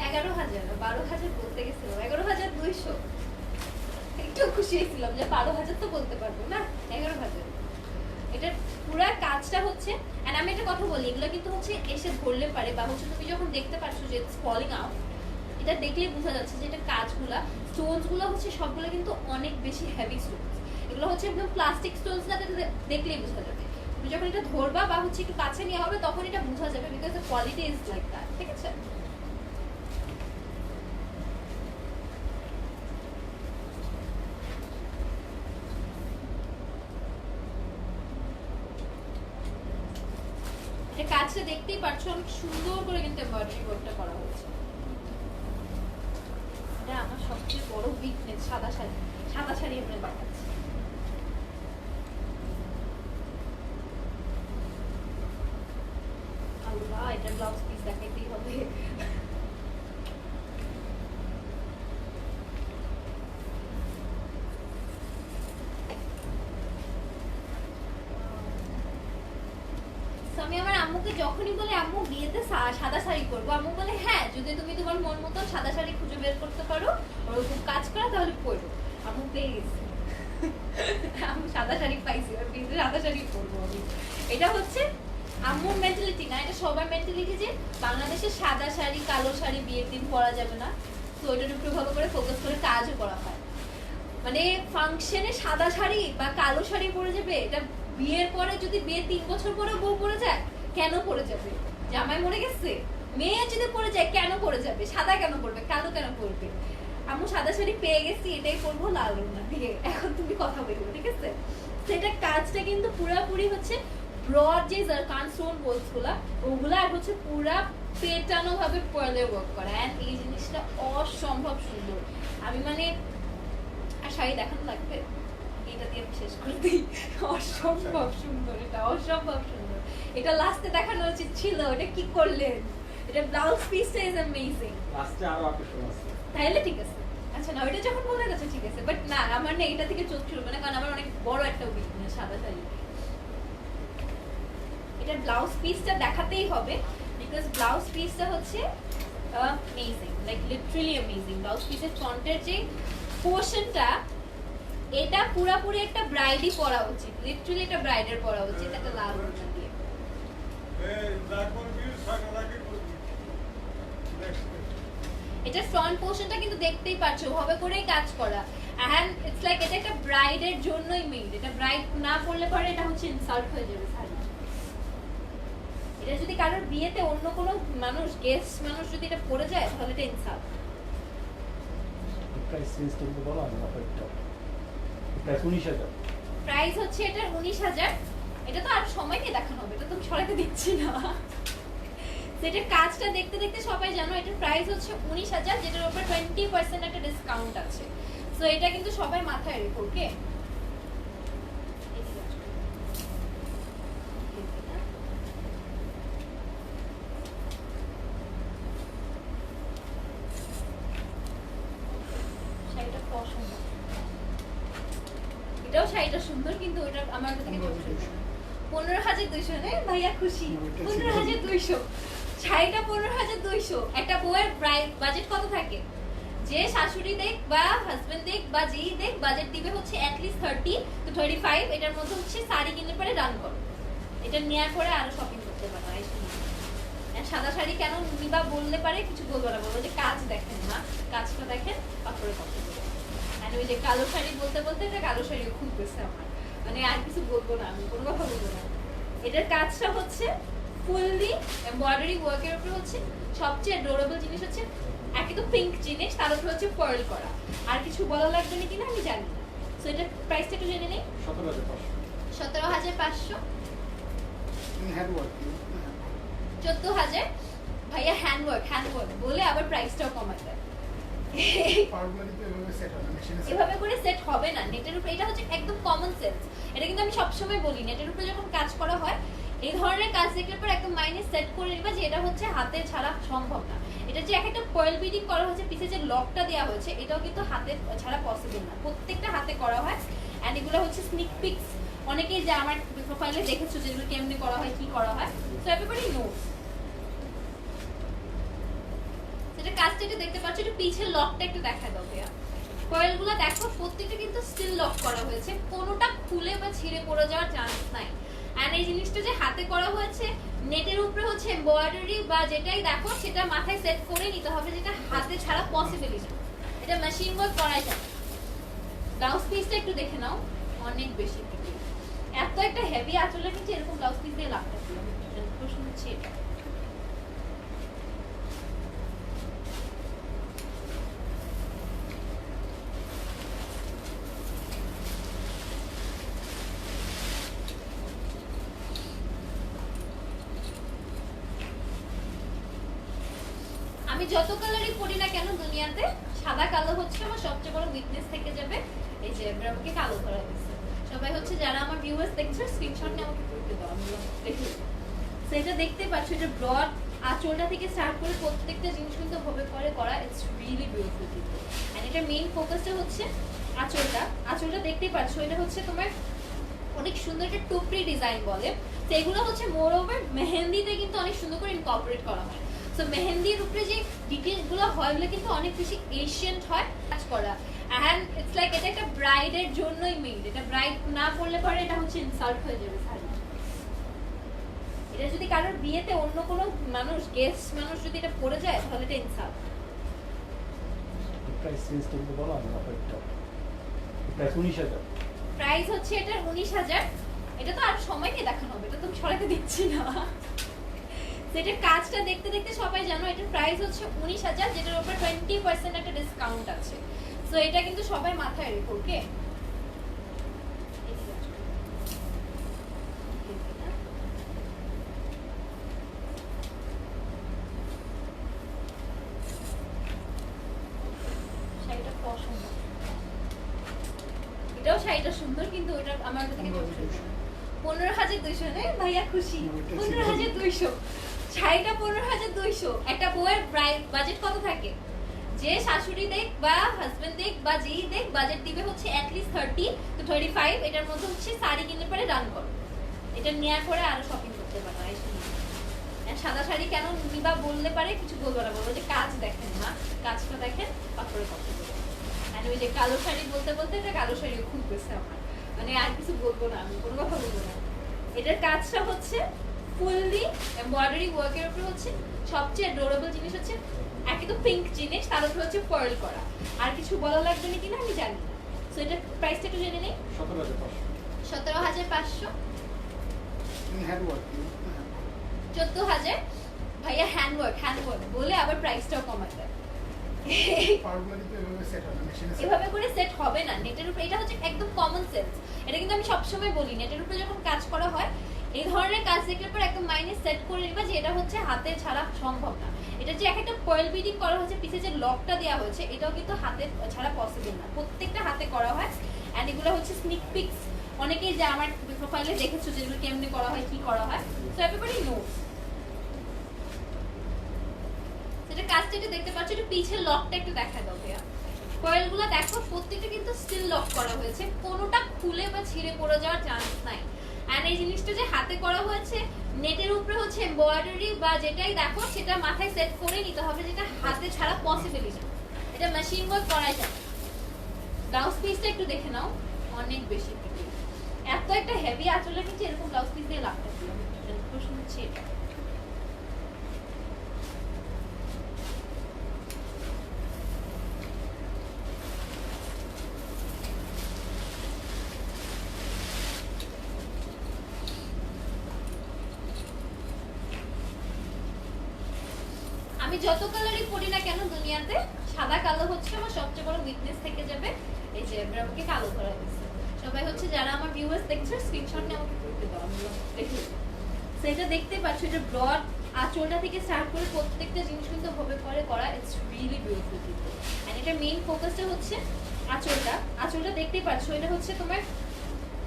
11,000 12,000 বলতে গেছিলাম, 11,200। একটু খুশি হয়েছিলাম যে 12,000 তো বলতে পারবো না, 11,000। এটা পুরো কাজটা হচ্ছে, এন্ড আমি একটা কথা বলি, এগুলো কিন্তু হচ্ছে এসে ধরলে পারে বা হচ্ছে তুমি যখন দেখতে পাচ্ছ যে ইটস ফলিং আউট, এটা দেখলেই বোঝা যাচ্ছে যে এটা কাজগুলা স্টোনস গুলো হচ্ছে সবগুলো কিন্তু অনেক বেশি হেভি স্টোনস। এগুলো হচ্ছে একদম প্লাস্টিক স্টোনস না, দেখলেই বোঝা যাবে। তুমি যখন এটা ধরবা বা হচ্ছে একটু কাছে নিয়ে হবে তখন এটা বোঝা যাবে, because the quality is like that, ঠিক আছে? এটা কাজটা দেখতেই পাচ্ছ, অনেক সুন্দর করে কিন্তু এমব্রয়ডারি ওয়ার্কটা করা হয়েছে। এটা আমার সবচেয়ে বড় উইকনেস, সাদা শাড়ি। সাদা শাড়ি আমরা দেখাচ্ছি। আল্লাহ, এটা ব্লাউজ পিস দেখাইতেই হবে। আমি আমার আম্মুকে যখনই বলে আম্মু বিয়েতে সাদা শাড়ি করবো, আম্মু বলে হ্যাঁ যদি তুমি তোমার মন মতো সাদা শাড়ি খুঁজে বের করতে পারো, ওরকম কাজ করা, তাহলে পরবো। আম্মু পেয়ে গেছি, আম্মু সাদা শাড়ি পাইছি, বিয়েতে সাদা শাড়ি পরবো আমি। এটা হচ্ছে আম্মুর মেন্টালিটি না, এটা সবার মেন্টালিটি যে বাংলাদেশে সাদা শাড়ি কালো শাড়ি বিয়ের দিন পরা যাবে না। তো ওইটার উপরে ভালো করে ফোকাস করে কাজও করা হয়। মানে ফাংশনে সাদা শাড়ি বা কালো শাড়ি পরে যাবে, এটা বিয়ের পরে যদি বিয়ে 3 বছর পরে বউ পরে যায়, কেন পরে যাবে? জামাই মরে গেছে? মেয়ে যদি পরে যায় কেন পরে যাবে, সাদা কেন পরবে, কালো কেন পরবে? আমি সাদা শাড়ি পেয়ে গেছি, এটাই পরবো, লাল রং না দিয়ে। এখন তুমি কথা বলবো, ঠিক আছে? সেটা কাজটা কিন্তু পুরাপুরি হচ্ছে ব্রড যে জারকান স্টোন বলস গুলা, ওগুলা আর হচ্ছে পুরা পেটানো ভাবে পার্লে ওয়ার্ক করা। এন্ড এই জিনিসটা অসম্ভব সুন্দর। আমি মানে আর শাড়ি দেখানো লাগবে, এটা দিয়ে আমি শেষ করে দিই। অসম্ভব সুন্দর, এটা অসম্ভব সুন্দর। এটা লাস্টে দেখানো উচিত ছিল, এটা কি করলেন? এটা ব্লাউজ পিসটা ইজ অ্যামেজিং। লাস্টে আরো আকর্ষণ আছে। তাইলে ঠিক আছে। আচ্ছা না, ওইটা যখন বলে গেছে ঠিক আছে, বাট না আমার না এটা থেকে চোখ ছুটবে না, কারণ আমার অনেক বড় একটা উইকনেস সাদা শাড়ি। এটা ব্লাউজ পিসটা দেখাতেই হবে, বিকজ ব্লাউজ পিসটা হচ্ছে amazing, like literally amazing. Blouse পিসের ফ্রন্টের যে পোর্শনটা, এটা পুরাপুরি একটা ব্রাইডই পরা উচিত, লিটারালি একটা ব্রাইডের পরা উচিত, একটা লাল রঙ দিয়ে। এটা ফ্রন্ট পোর্শনটা কিন্তু দেখতেই পাচ্ছো ওভাবে করেই কাজ করা, এন্ড ইটস লাইক এটা একটা ব্রাইডের জন্যই মেড। এটা ব্রাইড না পরলে পরে এটা হচ্ছে ইনসাল্ট হয়ে যাবে শাড়ি। এটা যদি কারোর বিয়েতে অন্য কোনো মানুষ, গেস্ট মানুষ যদি এটা পরে যায় তাহলে এটা ইনসাল্ট। প্রাইস রেঞ্জটা কিন্তু বলো আমি অফারটা। প্রাইস 19,000। প্রাইস হচ্ছে এটার 19,000। এটা তো আর সময় নিয়ে দেখানো হবে, এটা তো আমি সরাইতে দিচ্ছি না। সেটার কাজটা দেখতে দেখতে সবাই জানো এটার প্রাইস হচ্ছে 19,000, যেটার উপর 20% একটা ডিসকাউন্ট আছে। সো এটা কিন্তু সবাই মাথায় রেখো, ওকে? শাড়িটা পছন্দ, এটাও শাড়িটা সুন্দর, কিন্তু ওটা আমার কাছে 15,200 নেই ভাইয়া, খুশি? 15,200 শাড়িটা 15,200। একটা বউয়ের বাজেট কত থাকে? যে শাশুড়ি দেখ বা হাজবেন্ড দেখ বা যেই দেখ, বাজেট দিবে হচ্ছে অ্যাটলিস্ট 30 to 35। এটার মধ্যে হচ্ছে শাড়ি কিনলে পরে রান করো, এটা নেওয়ার পরে আরো শপিং করতে পারো। সাদা শাড়ি কেন নিবা বললে পারে, কিছু বলবো না, বলবো যে কাজ দেখেন না, কাজটা দেখেন, তারপরে কথা বলবো। আর ওই যে কালো শাড়ি বলতে বলতে এটা কালো শাড়িও খুব বেশি আমার, মানে আর কিছু বলবো না, আমি কোনো কথা বলবো না। এটার কাজটা হচ্ছে ফুললি এমব্রয়ডারি ওয়ার্কের উপরে হচ্ছে সবচেয়ে অ্যাডোরেবল জিনিস হচ্ছে একই তো পিঙ্ক জিনিস, তার উপরে হচ্ছে পার্ল করা। আর কিছু বলা লাগবে না কিনা আমি জানি না। সো এটার প্রাইসটা একটু জেনে নেই। 17,500। Hand work 14,000। ভাইয়া হ্যান্ড ওয়ার্ক বলে আবার প্রাইসটাও কমাতে দেয়। পারগুলো কিন্তু এভাবে সেট হয় না, মেশিনে সেট এভাবে করে সেট হবে না নেটের উপরে। এটা হচ্ছে একদম কমন সেন্স। এটা কিন্তু আমি সবসময় বলি, নেটের উপরে যখন কাজ করা হয় এই ধরনের কাজ দেখলে পর একদম মাইন্ডে সেট করে নিবা যে এটা হচ্ছে হাতে ছাড়া সম্ভব না। এটা যে একটা পার্ল বিডিং করা হয়েছে, পিছে যে লকটা দেওয়া হয়েছে, এটাও কিন্তু হাতে ছাড়া পসিবল না, প্রত্যেকটা হাতে করা হয়। এন্ড এগুলো হচ্ছে স্নিক পিকস, অনেকেই যে আমার প্রোফাইলে দেখেছো যেগুলো কেমনি করা হয়, কি করা হয়, সো এভরিবডি নোস। সেটা কাজটা একটু দেখতে পাচ্ছ, একটু পিছের লকটা একটু দেখা দাও ভাইয়া। কয়েলগুলো দেখো প্রত্যেকটা কিন্তু স্টিল লক করা হয়েছে, কোনোটা খুলে বা ছিঁড়ে পড়ে যাওয়ার চান্স নাই। এন্ড এই জিনিসটা যে হাতে করা হয়েছে, নেটের উপরে হচ্ছে এমব্রয়ডারি বা যেটাই দেখো সেটা মাথায় সেট করে নিতে হবে, যেটা হাতে ছাড়া পসিবলই না, এটা মেশিন ওয়ার্ক করাই যায়। ব্লাউজ পিসটা একটু দেখে নাও, অনেক বেশি এত একটা হেভি আঁচলের নিচে এরকম ব্লাউজ পিস দিয়ে লাভ থাকবে। প্রশ্ন হচ্ছে এটা। আমি যত কালারই পরি না কেন দুনিয়াতে, সাদা কালো হচ্ছে আমার সবচেয়ে বড় উইকনেস থেকে যাবে। এই যে আমাকে কালো করা হয়েছে, সবাই হচ্ছে যারা আমার ভিউয়ার্স দেখছো স্ক্রিনশট নিয়ে আমাকে করতে দাও, আমি দেখি। সেটা দেখতে পাচ্ছ, এটা ব্রড আঁচলটা থেকে স্টার্ট করে প্রত্যেকটা জিনিস কিন্তু ভাবে করে করা, ইটস রিয়েলি বিউটিফুল কিন্তু। এন্ড এটা মেইন ফোকাসটা হচ্ছে আঁচলটা দেখতেই পাচ্ছ, এটা হচ্ছে তোমার অনেক সুন্দর একটা টুপরি ডিজাইন বলে, তো এগুলো হচ্ছে মোর ওভার মেহেন্দিতে কিন্তু অনেক সুন্দর করে ইনকর্পোরেট করা হয়। সো মেহেন্দির উপরে যে ডিটেলগুলো হয় ওগুলো কিন্তু অনেক বেশি এশিয়ান্ট হয় কাজ করা। অ্যান্ড ইটস লাইক এটা একটা ব্রাইডের জন্যই মেড, এটা ব্রাইড না পরলে পরে এটা হচ্ছে ইনসাল্ট হয়ে যাবে শাড়ি। এটা যদি কারোর বিয়েতে অন্য কোনো মানুষ, গেস্ট মানুষ যদি এটা পরে যায় তাহলে এটা ইনসাল্ট। প্রাইস রেঞ্জটা কিন্তু বলো আমি অফারটা। প্রাইস 19,000। প্রাইস হচ্ছে এটার 19,000। এটা তো আর সময় নিয়ে দেখানো হবে, এটা তো আমি সরাইতে দিচ্ছি না। সেটার কাজটা দেখতে দেখতে সবাই জানো এটার প্রাইস হচ্ছে 19,000, যেটার উপর 20% একটা ডিসকাউন্ট আছে। সো এটা কিন্তু সবাই মাথায় রেখো, ওকে? শাড়িটা পছন্দ, এটাও শাড়িটা সুন্দর, কিন্তু ওটা আমার কাছে 15,200 নেই ভাইয়া, খুশি? 15,200 শাড়িটা 15,200। একটা বউয়ের বাজেট কত থাকে? যে শাশুড়ি দেখ বা হাজবেন্ড দেখ বা যেই দেখ, বাজেট দিবে হচ্ছে অ্যাটলিস্ট 30 to 35। এটার মধ্যে হচ্ছে শাড়ি কিনলে পরে রান করো, এটা নেওয়ার পরে আরো শপিং করতে পারো। সাদা শাড়ি কেন নিবা বললে পারে, কিছু বলবো না, বলবো যে কাজ দেখেন না, কাজটা দেখেন, তারপরে কথা বলবো। আর ওই যে কালো শাড়ি বলতে বলতে এটা কালো শাড়িও খুলতেছে আমার, মানে আর কিছু বলবো না, আমি কোনো কথা বলবো না। এটার কাজটা হচ্ছে ফুললি এমব্রয়ডারি ওয়ার্কের উপরে হচ্ছে। সবচেয়ে অ্যাডোরেবল জিনিস হচ্ছে একে তো পিঙ্ক জিনিস, তার উপরে হচ্ছে পার্ল করা। আর কিছু বলা লাগবে না কিনা আমি জানি না। সো এটার প্রাইসটা একটু জেনে নেই। 17,500। Hand work 14,000। ভাইয়া হ্যান্ড ওয়ার্ক বলে আবার প্রাইসটাও কমাতে দেয়। পারগুলো কিন্তু এভাবে সেট হবে মেশিনে এভাবে করে সেট হবে না নেটের উপরে, এটা হচ্ছে একদম কমন সেন্স। এটা কিন্তু আমি সবসময় বলি, নেটের উপরে যখন কাজ করা হয় এই ধরনের কাজ দেখলে পর একদম মাইন্ডে সেট করে নিবা যে এটা হচ্ছে হাতে ছাড়া সম্ভব না। এটা যে একটা পার্ল বিডিং করা হচ্ছে, পিছে যে লকটা দেওয়া হয়েছে, এটাও কিন্তু হাতে ছাড়া পসিবল না, প্রত্যেকটা হাতে করা হয়। অ্যান্ড এগুলো হচ্ছে স্নিক পিকস, অনেকেই যে আমার প্রোফাইলে দেখেছো যেগুলো কেমনি করা হয়, কি করা হয়, সো এভরিবডি নোস। সেটা কাজটা একটু দেখতে পাচ্ছ, একটু পিছের লকটা একটু দেখা দাও ভাইয়া। কয়েলগুলো দেখো প্রত্যেকটা কিন্তু স্টিল লক করা হয়েছে, কোনোটা খুলে বা ছিঁড়ে পড়ে যাওয়ার চান্স নাই। এন্ড এই জিনিসটা যে হাতে করা হয়েছে, নেটের উপরে হচ্ছে এমব্রয়ডারি বা যেটাই দেখো সেটা মাথায় সেট করে নিতে হবে, যেটা হাতে ছাড়া পসিবলই না, এটা মেশিন ওয়ার্ক করাই যাবে। ব্লাউজ পিসটা একটু দেখে নাও, অনেক বেশি প্রিটি। এত একটা হেভি আঁচলে কিন্তু এরকম ব্লাউজ পিস দিয়ে লাগতে দিলাম, প্রশ্ন হচ্ছে এটা। আমি যত কালারই পরি না কেন দুনিয়াতে, সাদা কালো হচ্ছে আমার সবচেয়ে বড় উইকনেস থেকে যাবে। এই যে আমাকে কালো করা হয়েছে, সবাই হচ্ছে যারা আমার ভিউয়ার্স দেখছো স্ক্রিনশট নিয়ে আমাকে করতে দাও, আমি দেখে সেটা দেখতে পাচ্ছ। এটা ব্রড আঁচলটা থেকে স্টার্ট করে প্রত্যেকটা জিনিস কিন্তু ভাবে করে করা, ইটস রিয়েলি বিউটিফুল কিন্তু। এন্ড এটা মেইন ফোকাসটা হচ্ছে আঁচলটা দেখতেই পাচ্ছ, এটা হচ্ছে তোমার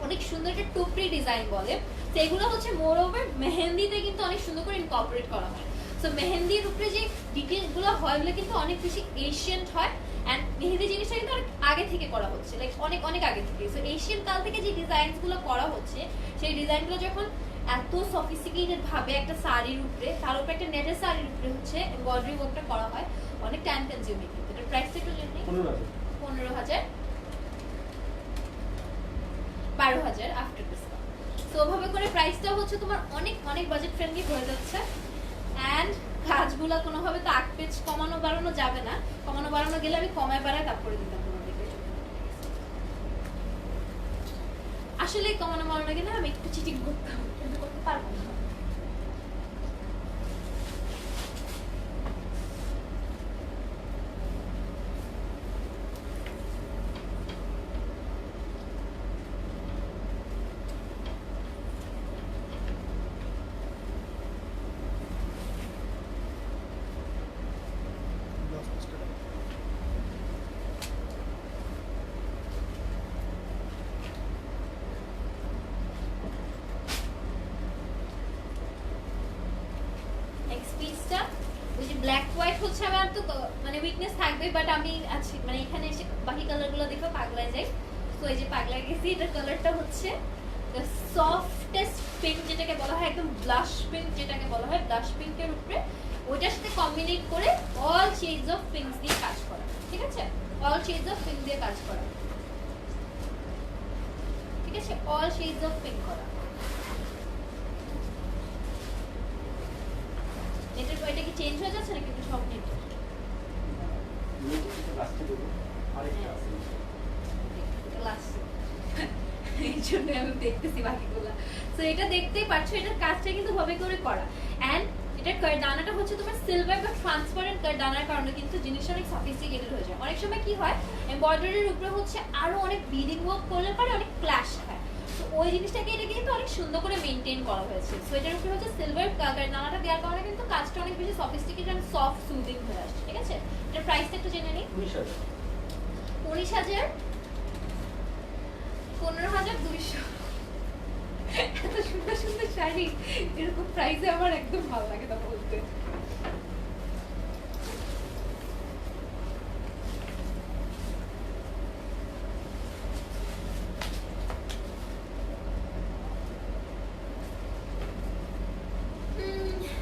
অনেক সুন্দর একটা টুপরি ডিজাইন বলে, তো এগুলো হচ্ছে মোর ওভার মেহেন্দিতে কিন্তু অনেক সুন্দর করে ইনকর্পোরেট করা হয়। সো মেহেন্দির উপরে যে ডিটেলগুলো হয় ওগুলো কিন্তু অনেক বেশি এশিয়ান্ট হয়। অ্যান্ড মেহেন্দি জিনিসটা কিন্তু অনেক আগে থেকে করা হচ্ছে, লাইক অনেক অনেক আগে থেকে। সো এশিয়ান কাল থেকে যে ডিজাইনগুলো করা হচ্ছে, সেই ডিজাইনগুলো যখন এত সফিস্টিকেটেড ভাবে একটা শাড়ির উপরে, তার উপরে একটা নেটের শাড়ির উপরে হচ্ছে এমব্রয়ডারি ওয়ার্কটা করা হয়, অনেক টাইম কনজিউমিং। কিন্তু এটার প্রাইসটা একটু জানি। 15,000, 12,000 আফটার ডিসকাউন্ট। তো ওভাবে করে প্রাইসটা হচ্ছে তোমার অনেক অনেক বাজেট ফ্রেন্ডলি হয়ে যাচ্ছে। অ্যান্ড কাজগুলো কোনোভাবে তো 8 পেজ কমানো বাড়ানো যাবে না, কমানো বাড়ানো গেলে আমি কমায় বাড়ায় তারপরে দিতাম তোমাদেরকে। আসলে কমানো বাড়ানো গেলে আমি একটু চিটিং করতাম, কিন্তু করতে পারবো না। পিসটা ওই যে ব্ল্যাক হোয়াইট হচ্ছে আমার তো মানে উইকনেস থাকবে, বাট আমি আছি মানে এখানে এসে বাকি কালারগুলো দেখে পাগলায় যাই। তো এই যে পাগলায় গেছি, এটার কালারটা হচ্ছে সফটেস্ট পিঙ্ক, যেটাকে বলা হয় একদম ব্লাশ পিঙ্ক, যেটাকে বলা হয় ব্লাশ পিঙ্কের উপরে ওইটার সাথে কম্বিনেট করে অল শেডস অফ পিঙ্ক দিয়ে কাজ করা, ঠিক আছে? অল শেডস অফ পিঙ্ক দিয়ে কাজ করা, ঠিক আছে? অল শেডস অফ পিঙ্ক করা। নেটের বইটা কি চেঞ্জ হয়ে যাচ্ছে নাকি সব নেট? এই জন্য আমি দেখতেছি বাকিগুলো। তো এটা দেখতেই পাচ্ছ, এটার কাজটা কিন্তু ভাবে করে করা। অ্যান্ড এটার কারদানাটা হচ্ছে তোমার সিলভার বা ট্রান্সপারেন্ট কারদানার কারণে কিন্তু জিনিসটা অনেক সফিস্টিকেটেড হয়ে যায়। অনেক সময় কি হয় এমব্রয়ডারির উপরে হচ্ছে আরো অনেক বিডিং ওয়ার্ক করলে পরে অনেক ক্ল্যাশ হয়, তো ওই জিনিসটাকে এটা কিন্তু অনেক সুন্দর করে মেনটেন করা হয়েছে। সো এটার উপরে হচ্ছে সিলভার কারদানাটা দেওয়ার কারণে কিন্তু কাজটা অনেক বেশি সফিস্টিকেটেড এন্ড সফট সুদিং হয়ে আসছে। ঠিক আছে, এটার প্রাইসটা একটু জেনে নিই। 19,000 19,000 15,200। এত সুন্দর সুন্দর শাড়ি এরকম প্রাইসে আমার একদম ভালো লাগে তা বলতে।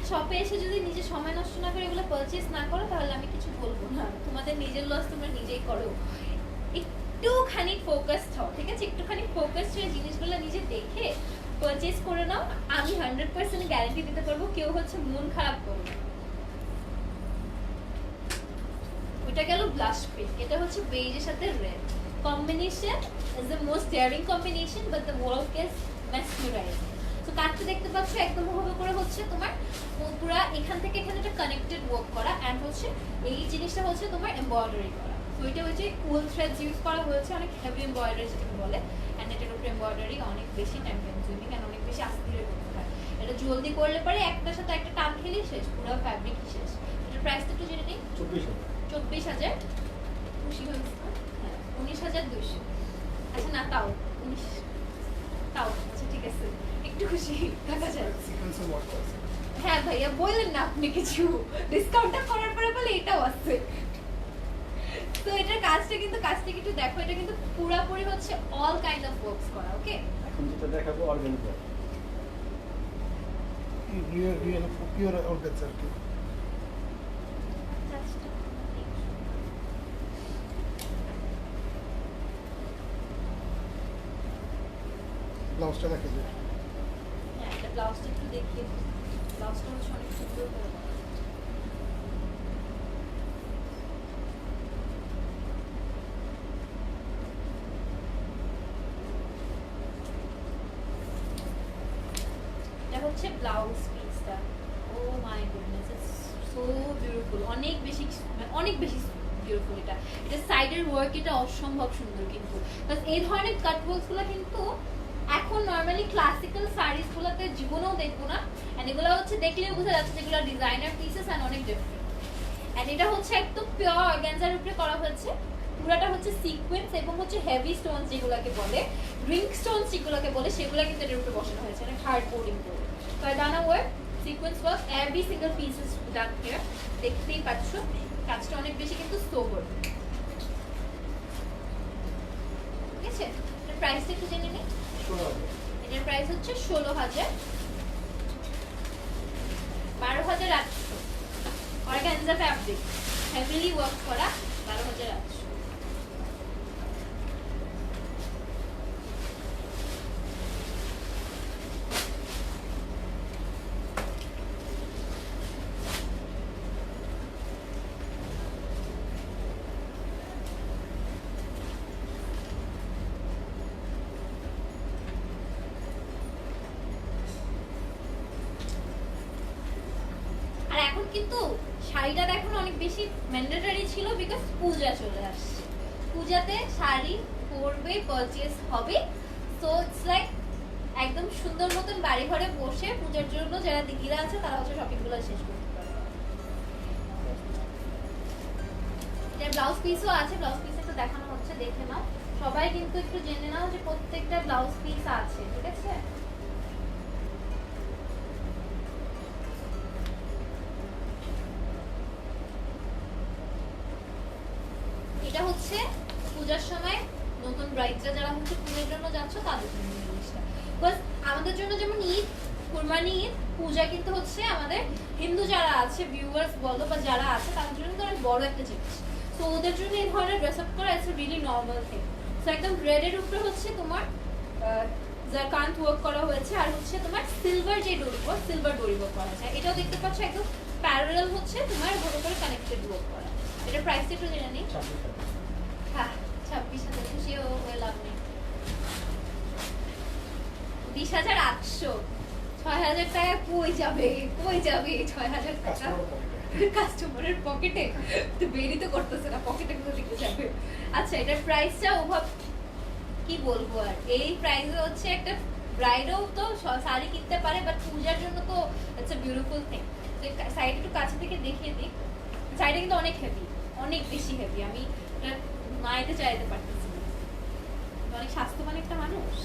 শপে এসে যদি নিজে সময় নষ্ট না করে এগুলো পারচেজ না করো তাহলে আমি কিছু বলবো না, তোমাদের নিজের লস তোমরা নিজেই করো। একটুখানি ফোকাসড হও, ঠিক আছে, একটুখানি ফোকাসড হয়ে জিনিসগুলো নিজে দেখে পারচেজ করে নাও। আমি 100% গ্যারান্টি দিতে পারবো কেউ হচ্ছে মন খারাপ করবে না। ওইটা গেল ব্লাশ পিঙ্ক, এটা হচ্ছে বেজের সাথে red combination is the most daring combination but the work is mesmerising. তো কাটতে দেখতে পাচ্ছ একদম ভাবে করে হচ্ছে তোমার পুরো এখান থেকে এখানে একটা কানেক্টেড ওয়ার্ক করা এন্ড হচ্ছে এই জিনিসটা হচ্ছে তোমার এমব্রয়ডারি করা। তো এটা হচ্ছে উল থ্রেডস ইউজ করা হয়েছে, অনেক হেভি এমব্রয়ডারি যেটাকে বলে, এন্ড এটার উপরে এমব্রয়ডারি অনেক বেশি টাইম কনজিউমিং এন্ড অনেক বেশি আস্তে ধীরে করতে হয়। এটা জলদি করলে পরে একটার সাথে একটা টান খেলে শেষ, পুরো ফ্যাব্রিক শেষ। এটার প্রাইসটা একটু জেনে নিই। 24,000 খুশি হয়েছে? হ্যাঁ 19,200। আচ্ছা না তাও 19 তাও আচ্ছা ঠিক আছে একটু খুশি থাকা যায়। সিকোয়েন্সের ওয়ার্ক আছে। হ্যাঁ ভাইয়া বললেন না আপনি কিছু ডিসকাউন্টটা করার পরে বলে এটাও আছে। তো এটার কাজটা কিন্তু একটু দেখো, এটা কিন্তু পুরোপুরি হচ্ছে অল কাইন্ড অফ ওয়ার্কস করা। ওকে, এখন যেটা দেখাবো অর্গানিক পিওর অর্গানজা আর কি। ব্লাউজটা দেখে যে হ্যাঁ এটা ব্লাউজটা একটু দেখিয়ে দিই। ব্লাউজটা হচ্ছে অনেক সুন্দর করে করা। এটা হচ্ছে ব্লাউজ পিসটা। Oh my goodness it's so beautiful, অনেক বেশি বিউটিফুল। এটা সাইডের ওয়ার্ক এটা অসম্ভব সুন্দর কিন্তু এই ধরনের কাট ওয়ার্কস গুলো কিন্তু এখন নরমালি ক্লাসিক্যাল শাড়িজ গুলোতে জীবনেও দেখবো না, এন্ড এগুলো হচ্ছে দেখলেই বোঝা যাচ্ছে যেগুলো ডিজাইনার পিসেস এন্ড অনেক ডিফারেন্ট। এন্ড এটা হচ্ছে একদম পিওর অর্গানজার উপরে করা হয়েছে, পুরোটা হচ্ছে সিকোয়েন্স এবং হচ্ছে হেভি স্টোনস যেগুলোকে বলে রিং স্টোনস যেগুলোকে বলে সেগুলো কিন্তু এর উপরে বসানো হয়েছে, অনেক হার্ড কোডিং করে। কারদানা work, sequence work, every single piece is done here. দেখতেই পাচ্ছ কাজটা অনেক বেশি কিন্তু সোবার। ঠিক আছে, এর প্রাইসটা একটু জেনে নিই। 16,000 এটার প্রাইস হচ্ছে 16,000। 12,800 অর্গানজা ফ্যাব্রিক হেভিলি ওয়ার্ক করা 12,800। আর এখন কিন্তু শাড়িটা এখন অনেক বেশি ম্যান্ডেটরি ছিল বিকজ পূজা চলে আসছে, পূজাতে শাড়ি পরবে, পারচেজ হবে। সো ইটস লাইক একদম সুন্দর মতন বাড়ি ঘরে বসে পূজার জন্য যারা দিদিরা আছে তারা হচ্ছে শপিং গুলো শেষ করতে পারে। এটা ব্লাউজ পিসও আছে, ব্লাউজ পিস একটু দেখানো হচ্ছে, দেখে নাও সবাই কিন্তু একটু জেনে নাও যে প্রত্যেকটা ব্লাউজ পিস আছে। ঠিক আছে, এটা হচ্ছে পূজার সময় নতুন ব্রাইডরা যারা হচ্ছে পূজার জন্য যাচ্ছ তাদের জন্য এই জিনিসটা। বাস আমাদের জন্য যেমন ঈদ, কুরবানি ঈদ, পূজা কিন্তু হচ্ছে আমাদের হিন্দু যারা আছে ভিউয়ার্স বলো বা যারা আছে তাদের জন্য কিন্তু অনেক বড় একটা জিনিস। তো ওদের জন্য এই ধরনের ড্রেস আপ করা it's really normal thing. So একদম রেডের উপরে হচ্ছে তোমার জারকান্থ ওয়ার্ক করা হয়েছে আর হচ্ছে তোমার সিলভার যে ডরি ওয়ার্ক, সিলভার ডরি ওয়ার্ক করা আছে। এটাও দেখতে পাচ্ছ একদম প্যারালাল হচ্ছে তোমার ভালো করে কানেক্টেড ওয়ার্ক করা। এটা প্রাইসটা একটু জেনে নিই। 26,000 হ্যাঁ 26,000 খুশিও হয়ে লাভ নেই। 20,800 6,000 টাকা কই যাবে 6,000 টাকা কাস্টমার পকেটে কাস্টমারের পকেটে তো বেরি তো করতেছে না, পকেটে কোথা থেকে যাবে। আচ্ছা এটার প্রাইসটা ওভাব কি বলবো আর, এই প্রাইসে হচ্ছে একটা ব্রাইডও তো শাড়ি কিনতে পারে, বাট পূজার জন্য তো ইটস আ বিউটিফুল থিং। তো সাইড একটু কাছে থেকে দেখিয়ে দিই, সাইডে কিন্তু অনেক হেভি, অনেক বেশি হেভি, আমি এটা নাইতে চাইতে পারতেছি না, অনেক স্বাস্থ্যবান একটা মানুষ।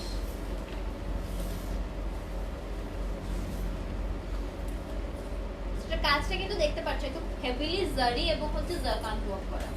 এটা কাজটা কিন্তু দেখতে পাচ্ছ একটু হেভিলি জারি এবং হচ্ছে জারকান ওয়ার্ক করা।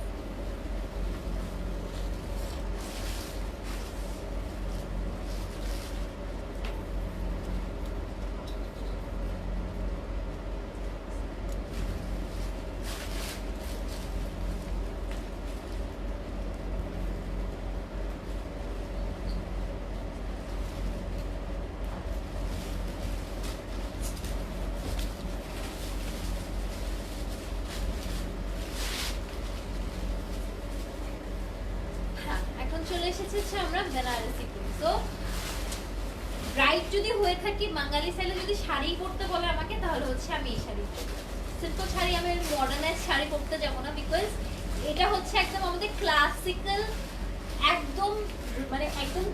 হ্যাঁ, এখন চলে এসেছে হচ্ছে আমরা বেনারসি পরি। তো ব্রাইড যদি হয়ে থাকি বাঙালি স্টাইলে যদি শাড়ি পরতে বলে আমাকে, তাহলে হচ্ছে আমি এই শাড়ি পরবো। সিম্পল শাড়ি, আমি মডার্নাইজ শাড়ি পরতে যাবো না, বিকজ এটা হচ্ছে একদম আমাদের ক্লাসিক্যাল, একদম মানে একদম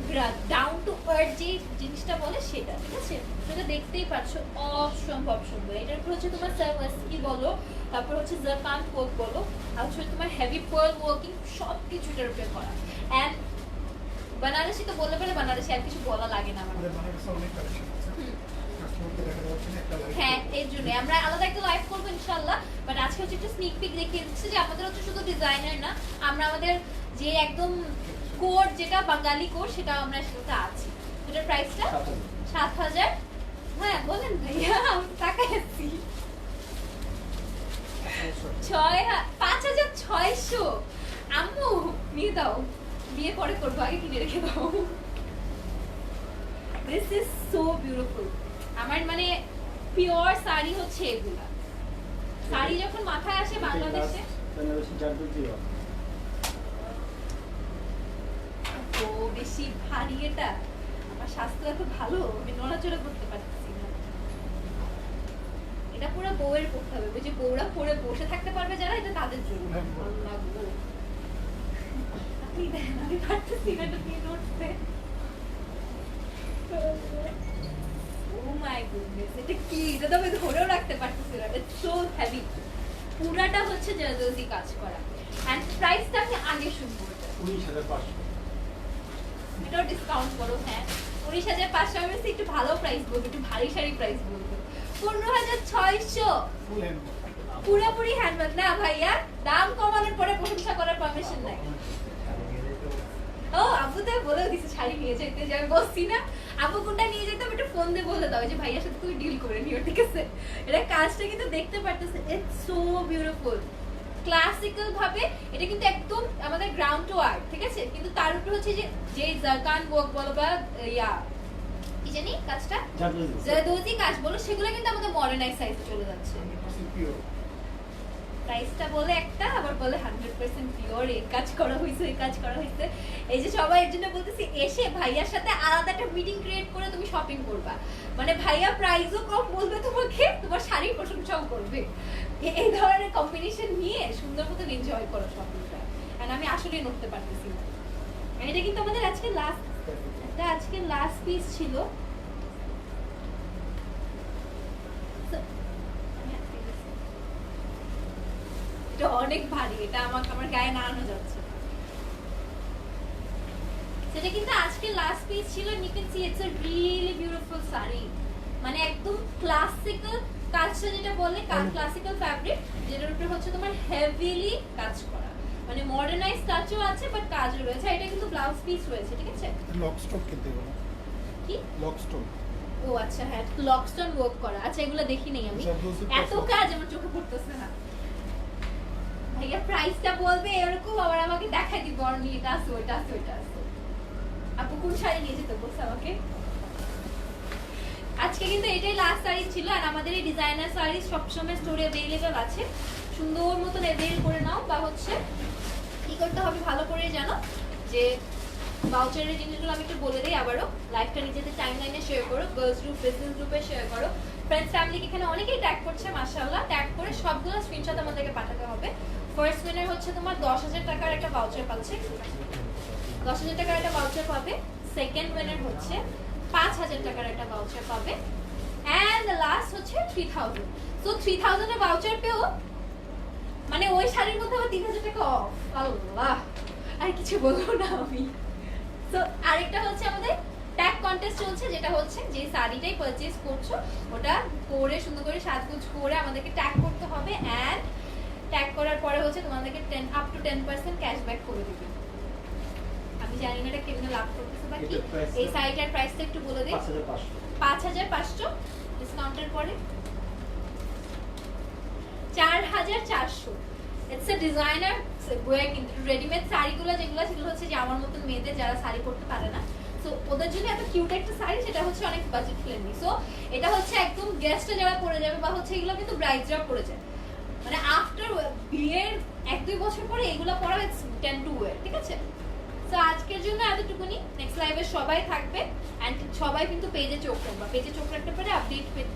ডাউন টু আর্থ যে জিনিসটা বলে সেটা, ঠিক আছে? সেটা দেখতেই পাচ্ছ অসম্ভব সুন্দর। এটার উপর হচ্ছে তোমার সার্ভাসকি বলো, তারপর হচ্ছে জারকান ওয়ার্ক বলো, আর হচ্ছে তোমার হেভি পার্ল ওয়ার্কিং, সব কিছু এটার উপরে করা। অ্যান্ড বানারসি তো বললে পরে বানারসি আর কিছু বলা লাগে না আমার। আমাদের বানারসে অনেক কালেকশন আছে, কাস্টমারকে দেখা যাচ্ছে না একটা লাইভ। হ্যাঁ, এর জন্য আমরা আলাদা একটা লাইভ করবো ইনশাআল্লাহ, বাট আজকে হচ্ছে একটু স্নিক পিক দেখিয়ে দিচ্ছি যে আমাদের হচ্ছে শুধু ডিজাইনার না, আমরা আমাদের যে একদম কোড যেটা বাঙালি কোড সেটা আমরা সেটাতে আছি। এটার প্রাইসটা 7,000। হ্যাঁ বলেন ভাইয়া, আমি টাকায় আছি 5,600। আম্মু নিয়ে দাও, বিয়ে পরে করবো, আগে কিনে রেখে দাও। This is so beautiful. আমার মানে পিওর শাড়ি হচ্ছে এগুলা। শাড়ি যখন মাথায় আসে বাংলাদেশে, বেনারসি জারদৌজি ওয়ার্ক। তো বেশি ভারী এটা, আমার স্বাস্থ্য এত ভালো, আমি নড়াচড়া করতে পারতেছি না। এটা পুরো বউয়ের পড়তে হবে, ওই যে বউরা পরে বসে থাকতে পারবে যারা, এটা তাদের জন্য। আল্লাহ গো, আপনি দেন, আমি পারতেছি না এটা দিয়ে নড়তে। Oh my goodness, এটা কি? এটা তো আমি ধরেও রাখতে পারতেছি না, it's so heavy। পুরাটা হচ্ছে জারদৌজি কাজ করা। And প্রাইসটা আমি আগে শুনবো এটা। 19,500। এটাও ডিসকাউন্ট করো। হ্যাঁ, 19,500। আমি বলছি একটু ভালো প্রাইস বলবো, একটু ভারী শাড়ি প্রাইস বলবো। 15,600 ফুল হ্যান্ড। পুরোপুরি হ্যান্ডমেড না ভাইয়া, দাম কমানোর পরে প্রশংসা করার পারমিশন নাই। ও আব্বু তো বলে দিছে শাড়ি নিয়ে যেতে, যে আমি বলছি না আব্বু কোনটা নিয়ে যেতে, আমি একটু ফোন দিয়ে বলে দাও যে ভাইয়ার সাথে তুমি ডিল করে নিও, ঠিক আছে? এটা কাজটা কিন্তু দেখতে পারতেছে, ইটস সো বিউটিফুল। ক্লাসিক্যাল ভাবে এটা কিন্তু একদম আমাদের গ্রাউন্ড টু আর্ট, ঠিক আছে? কিন্তু তার উপর হচ্ছে যে জারকান ওয়ার্ক বলো বা ইয়া কি জানি কাজটা জারদৌজি কাজ বলো, সেগুলো কিন্তু আমাদের মডার্নাইজ সাইজে চলে যাচ্ছে। 100% পিওর। প্রাইসটা বলে একটা, আবার বলে 100% পিওর, এই কাজ করা হয়েছে, এই কাজ করা হয়েছে। এই যে সবাই এর জন্য বলতেছি, এসে ভাইয়ার সাথে আলাদা একটা মিটিং ক্রিয়েট করে তুমি শপিং করবা, মানে ভাইয়া প্রাইসও কম বলবে তোমাকে, তোমার শাড়ির প্রশংসাও করবে। এই ধরনের কম্বিনেশন নিয়ে সুন্দর মতন এনজয় করো শপিংটা। আর আমি আসলেই নড়তে পারতেছি না। এটা কিন্তু আমাদের আজকে লাস্ট পিস ছিল। এটা অনেক ভারী, এটা আমার গায়ে নাড়ানো যাচ্ছে না। সেটা কিন্তু আজকে লাস্ট পিস ছিল। You can see it's a really beautiful sari, মানে একদম ক্লাসিক্যাল কাজটা যেটা বলে, ক্লাসিক্যাল ফ্যাব্রিক, যেটার উপরে হচ্ছে তোমার হেভিলি কাজ করা, মানে মডার্নাইজ টাচও আছে বাট কাজও রয়েছে। এটা কিন্তু ব্লাউজ পিস রয়েছে, ঠিক আছে? লক স্টক কিনতে হবে। কি লক স্টক? ও আচ্ছা, হ্যাঁ লকস্টোন ওয়ার্ক করা। আচ্ছা এগুলো দেখি নেই আমি, এত কাজ আমার চোখে পড়তেছে না। ভাইয়া প্রাইসটা বলবে এরকম, আবার আমাকে দেখাই দিব আর নিয়ে এটা আছে, ওইটা আছে, ওইটা আছে। আপু কোন শাড়ি নিয়ে যেতে বলছে আমাকে? আজকে কিন্তু এটাই লাস্ট শাড়ি ছিল। আর আমাদের এই ডিজাইনার শাড়ি সবসময় স্টোরে অ্যাভেলেবেল আছে, সুন্দর মতন অ্যাভেল করে নাও, বা হচ্ছে কি করতে হবে ভালো করে জানো, যে ভাউচারের জিনিসগুলো আমি একটু বলে দিই আবারও। লাইভটা নিজেদের টাইমলাইনে শেয়ার করো, গার্লস গ্রুপ, বিজনেস গ্রুপে শেয়ার করো, ফ্রেন্ডস ফ্যামিলিকে এখানে অনেকেই ট্যাগ করছে মাশাআল্লাহ। ট্যাগ করে সবগুলো স্ক্রিনশট আমাদেরকে পাঠাতে হবে। ফার্স্ট উইনার হচ্ছে তোমার 10,000 টাকার একটা ভাউচার পাচ্ছে, 10,000 টাকার একটা ভাউচার পাবে। সেকেন্ড উইনার হচ্ছে 5,000 টাকার একটা ভাউচার পাবে। এন্ড দ্য লাস্ট হচ্ছে 3,000। সো 3,000 এর ভাউচার পেও মানে ওই শাড়ির মধ্যে আবার 3,000 টাকা অফ। আল্লাহ, আর কিছু বলবো না আমি। তো আরেকটা হচ্ছে আমাদের ট্যাগ কন্টেস্ট চলছে, যেটা হচ্ছে যে শাড়িটাই পারচেজ করছো ওটা পরে সুন্দর করে সাজগোজ করে আমাদেরকে ট্যাগ করতে হবে। এন্ড ট্যাগ করার পরে হচ্ছে তোমাদেরকে 10% ক্যাশব্যাক করে দিবে। আমি জানি না এটা কেমনে লাভ করতেছে বাকি। এটার price এই শাড়িটার প্রাইসটা একটু বলে দিই। 5,500 5,500 ডিসকাউন্টের পরে 4,400। ইটস এ ডিজাইনার ওয়্যার, কিন্তু রেডিমেড শাড়িগুলো যেগুলো সেগুলো হচ্ছে যে আমার মতন মেয়েদের যারা শাড়ি পরতে পারে না, সো ওদের জন্য এত কিউট একটা শাড়ি, সেটা হচ্ছে অনেক বাজেট ফ্রেন্ডলি। সো এটা হচ্ছে একদম গেস্টে যারা পরে যাবে বা হচ্ছে এগুলো কিন্তু ব্রাইডরা পরে যায়, মানে আফটার বিয়ের 1-2 বছর পরে এগুলো পরা টেন টু ওয়্যার, ঠিক আছে? সো আজকের জন্য এতটুকুনি। নেক্সট লাইভে সবাই থাকবে এন্ড সবাই কিন্তু পেজে চোখ রাখবা, পেজে চোখ রাখতে পারে আপডেট পেতে